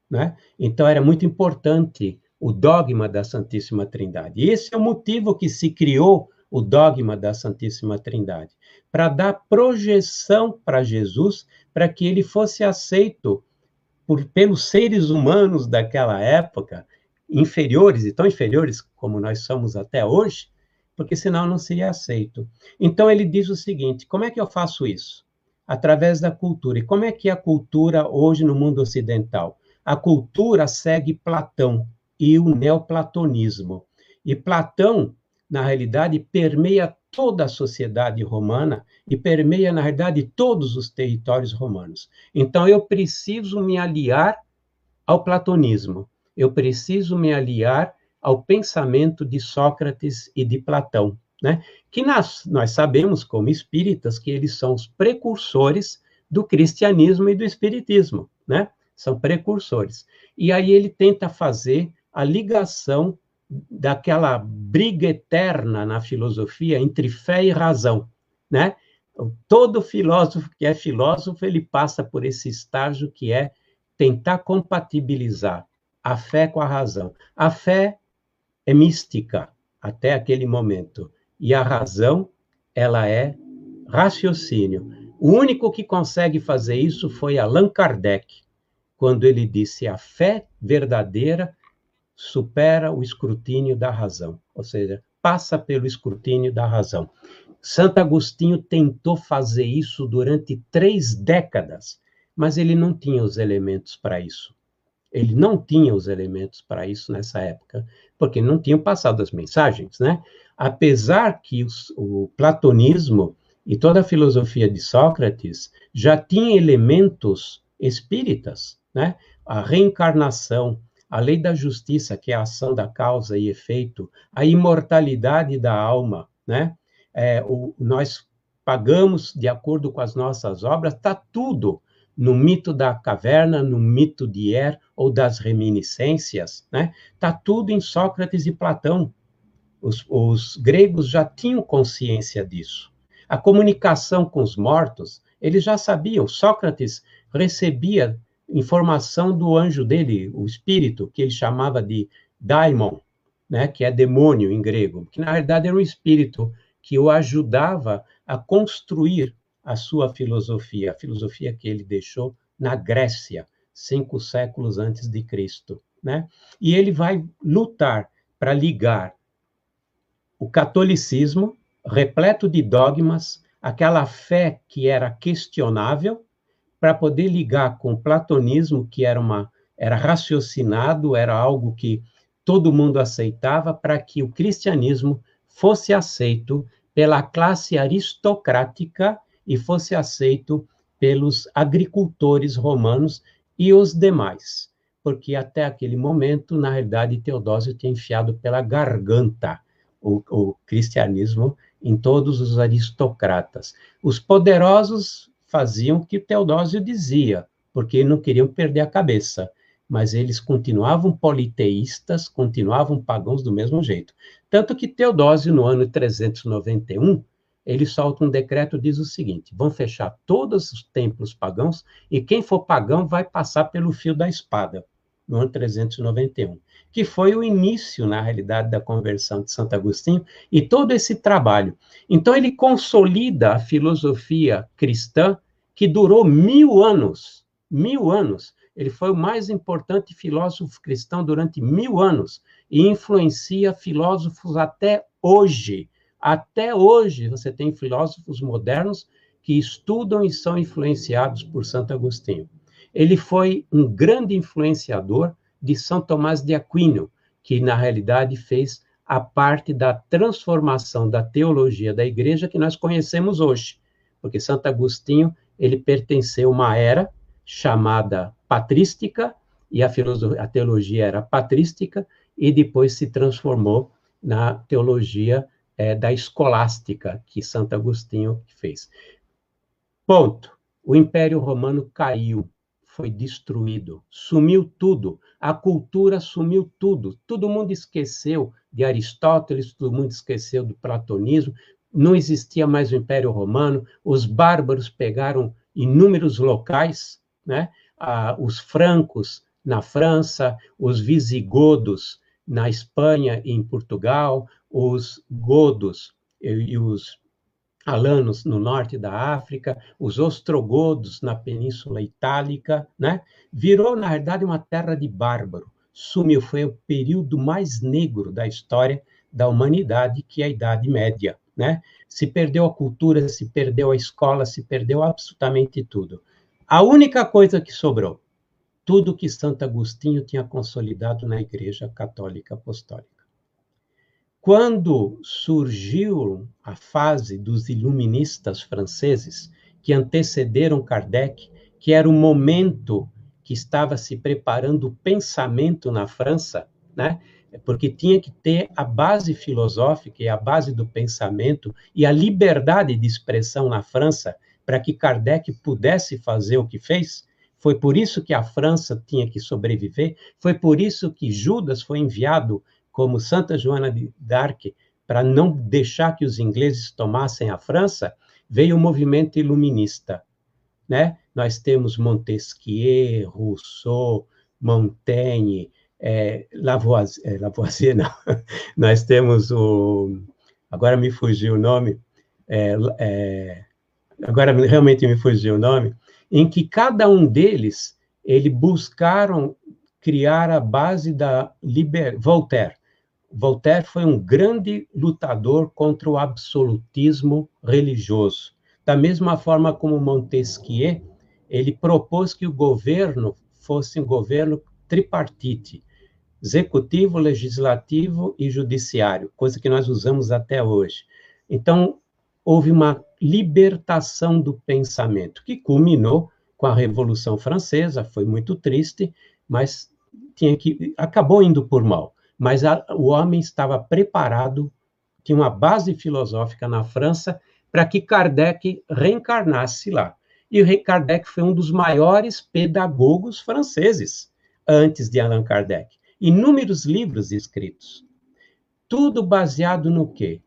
Né? Então, era muito importante o dogma da Santíssima Trindade. E esse é o motivo que se criou o dogma da Santíssima Trindade, para dar projeção para Jesus, para que ele fosse aceito pelos seres humanos daquela época, inferiores, e tão inferiores como nós somos até hoje, porque senão não seria aceito. Então ele diz o seguinte: como é que eu faço isso? Através da cultura. E como é que é a cultura hoje no mundo ocidental? A cultura segue Platão e o neoplatonismo. E Platão, na realidade, permeia toda a sociedade romana e permeia, na realidade, todos os territórios romanos. Então, eu preciso me aliar ao platonismo, eu preciso me aliar ao pensamento de Sócrates e de Platão, né? Que nós sabemos, como espíritas, que eles são os precursores do cristianismo e do espiritismo, né? São precursores. E aí ele tenta fazer a ligação daquela briga eterna na filosofia entre fé e razão, né? Todo filósofo que é filósofo, ele passa por esse estágio que é tentar compatibilizar a fé com a razão. A fé é mística até aquele momento, e a razão, ela é raciocínio. O único que consegue fazer isso foi Allan Kardec, quando ele disse: a fé verdadeira supera o escrutínio da razão, ou seja, passa pelo escrutínio da razão. Santo Agostinho tentou fazer isso durante 3 décadas, mas ele não tinha os elementos para isso. Ele não tinha os elementos para isso nessa época, porque não tinham passado as mensagens, né? Apesar que o platonismo e toda a filosofia de Sócrates já tinha elementos espíritas, né? A reencarnação, a lei da justiça, que é a ação da causa e efeito, a imortalidade da alma, né? Nós pagamos de acordo com as nossas obras, está tudo no mito da caverna, no mito de Er ou das reminiscências, né? Tá tudo em Sócrates e Platão. Os gregos já tinham consciência disso. A comunicação com os mortos, eles já sabiam. Sócrates recebia informação do anjo dele, o espírito, que ele chamava de daimon, né, que é demônio em grego, que na verdade era um espírito que o ajudava a construir a sua filosofia, a filosofia que ele deixou na Grécia, 5 séculos antes de Cristo, né? E ele vai lutar para ligar o catolicismo, repleto de dogmas, aquela fé que era questionável, para poder ligar com o platonismo, que era raciocinado, era algo que todo mundo aceitava, para que o cristianismo fosse aceito pela classe aristocrática e fosse aceito pelos agricultores romanos e os demais, porque até aquele momento, na realidade, Teodósio tinha enfiado pela garganta o cristianismo em todos os aristocratas. Os poderosos faziam o que Teodósio dizia, porque não queriam perder a cabeça, mas eles continuavam politeístas, continuavam pagãos do mesmo jeito. Tanto que Teodósio, no ano 391, ele solta um decreto, diz o seguinte: vão fechar todos os templos pagãos e quem for pagão vai passar pelo fio da espada, no ano 391, que foi o início, na realidade, da conversão de Santo Agostinho e todo esse trabalho. Então, ele consolida a filosofia cristã que durou 1000 anos. 1000 anos. Ele foi o mais importante filósofo cristão durante 1000 anos e influencia filósofos até hoje. Até hoje, você tem filósofos modernos que estudam e são influenciados por Santo Agostinho. Ele foi um grande influenciador de São Tomás de Aquino, que, na realidade, fez a parte da transformação da teologia da igreja que nós conhecemos hoje. Porque Santo Agostinho, ele pertenceu a uma era chamada patrística, e a teologia era patrística, e depois se transformou na teologia da escolástica, que Santo Agostinho fez. Ponto. O Império Romano caiu, foi destruído, sumiu tudo, a cultura sumiu tudo, todo mundo esqueceu de Aristóteles, todo mundo esqueceu do platonismo, não existia mais o Império Romano, os bárbaros pegaram inúmeros locais, né? Os francos na França, os visigodos na Espanha e em Portugal, os godos e os alanos no norte da África, os ostrogodos na Península Itálica, né? Virou, na verdade, uma terra de bárbaro. Sumiu, foi o período mais negro da história da humanidade, que é a Idade Média, né? Se perdeu a cultura, se perdeu a escola, se perdeu absolutamente tudo. A única coisa que sobrou, tudo que Santo Agostinho tinha consolidado na Igreja Católica Apostólica. Quando surgiu a fase dos iluministas franceses, que antecederam Kardec, que era o momento que estava se preparando o pensamento na França, né? Porque tinha que ter a base filosófica e a base do pensamento e a liberdade de expressão na França para que Kardec pudesse fazer o que fez. Foi por isso que a França tinha que sobreviver, foi por isso que Judas foi enviado como Santa Joana d'Arc, para não deixar que os ingleses tomassem a França, veio o movimento iluminista, né? Nós temos Montesquieu, Rousseau, Montaigne, Lavoisier não, nós temos agora me fugiu o nome, agora realmente me fugiu o nome, em que cada um deles, eles buscaram criar a base da Voltaire. Voltaire foi um grande lutador contra o absolutismo religioso. Da mesma forma como Montesquieu, ele propôs que o governo fosse um governo tripartite, executivo, legislativo e judiciário, coisa que nós usamos até hoje. Então, houve uma libertação do pensamento, que culminou com a Revolução Francesa, foi muito triste, mas acabou indo por mal. Mas o homem estava preparado, tinha uma base filosófica na França, para que Kardec reencarnasse lá. E Kardec foi um dos maiores pedagogos franceses, antes de Allan Kardec. Inúmeros livros escritos. Tudo baseado no quê?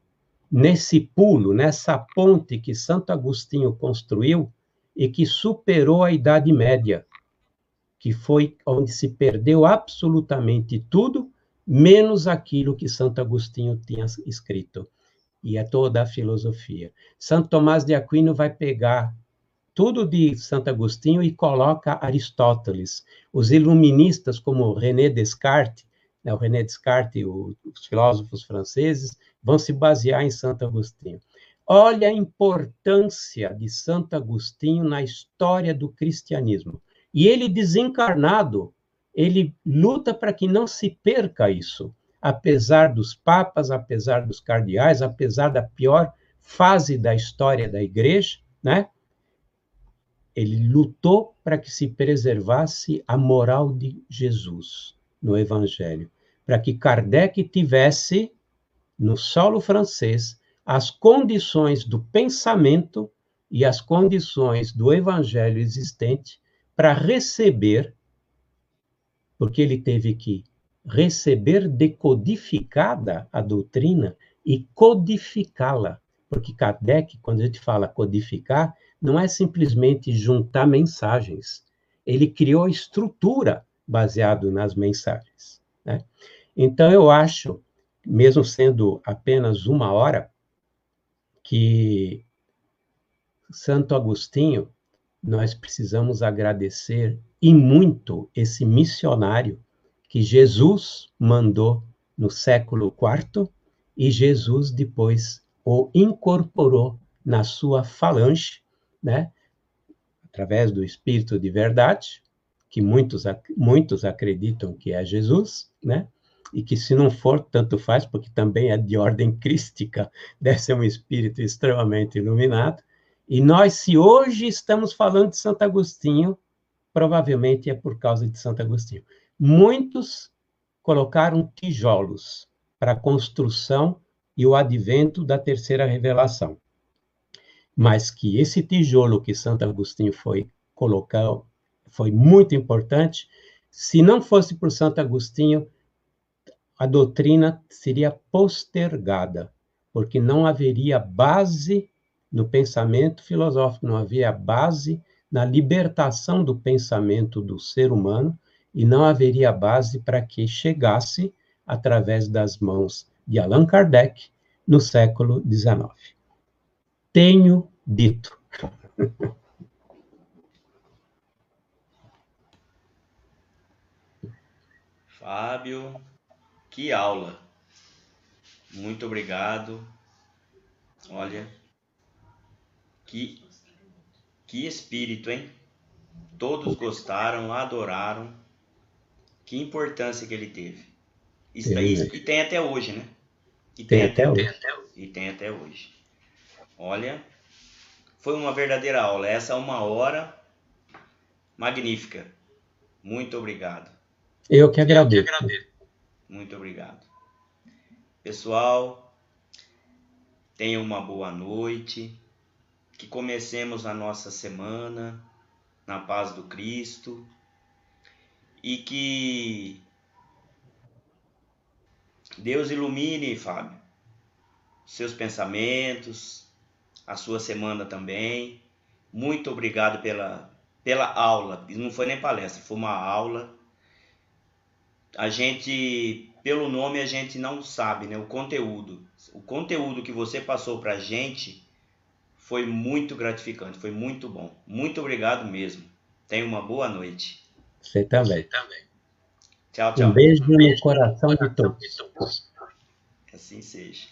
Nesse pulo, nessa ponte que Santo Agostinho construiu e que superou a Idade Média, que foi onde se perdeu absolutamente tudo, menos aquilo que Santo Agostinho tinha escrito, e é toda a filosofia. Santo Tomás de Aquino vai pegar tudo de Santo Agostinho e coloca Aristóteles. Os iluministas, como René Descartes, né, o René Descartes, os filósofos franceses, vão se basear em Santo Agostinho. Olha a importância de Santo Agostinho na história do cristianismo. E ele, desencarnado, ele luta para que não se perca isso, apesar dos papas, apesar dos cardeais, apesar da pior fase da história da igreja, né? Ele lutou para que se preservasse a moral de Jesus no Evangelho, para que Kardec tivesse, no solo francês, as condições do pensamento e as condições do Evangelho existente para receber, porque ele teve que receber decodificada a doutrina e codificá-la. Porque Kardec, quando a gente fala codificar, não é simplesmente juntar mensagens. Ele criou estrutura baseado nas mensagens, né? Então, eu acho, mesmo sendo apenas 1 hora, que Santo Agostinho, nós precisamos agradecer e muito esse missionário que Jesus mandou no século IV e Jesus depois o incorporou na sua falange, né? Através do Espírito de Verdade, que muitos acreditam que é Jesus, né? E que se não for, tanto faz, porque também é de ordem crística, deve ser um espírito extremamente iluminado. E nós, se hoje estamos falando de Santo Agostinho, provavelmente é por causa de Santo Agostinho. Muitos colocaram tijolos para a construção e o advento da terceira revelação. Mas que esse tijolo que Santo Agostinho foi colocar foi muito importante. Se não fosse por Santo Agostinho, a doutrina seria postergada, porque não haveria base no pensamento filosófico, não havia base na libertação do pensamento do ser humano e não haveria base para que chegasse através das mãos de Allan Kardec no século XIX. Tenho dito. Fábio, que aula. Muito obrigado. Olha, que espírito, hein? Todos gostaram, adoraram. Que importância que ele teve. E tem até hoje, né? E tem até hoje. Olha, foi uma verdadeira aula. Essa 1 hora magnífica. Muito obrigado. Eu que agradeço. Muito obrigado. Pessoal, tenham uma boa noite. Que comecemos a nossa semana na paz do Cristo. E que Deus ilumine, Fábio, seus pensamentos, a sua semana também. Muito obrigado pela aula. Não foi nem palestra, foi uma aula. A gente, pelo nome, a gente não sabe, né? O conteúdo que você passou para a gente foi muito gratificante, foi muito bom. Muito obrigado mesmo. Tenha uma boa noite. Você também. Tchau, tchau. Um beijo no coração de todos. Assim seja.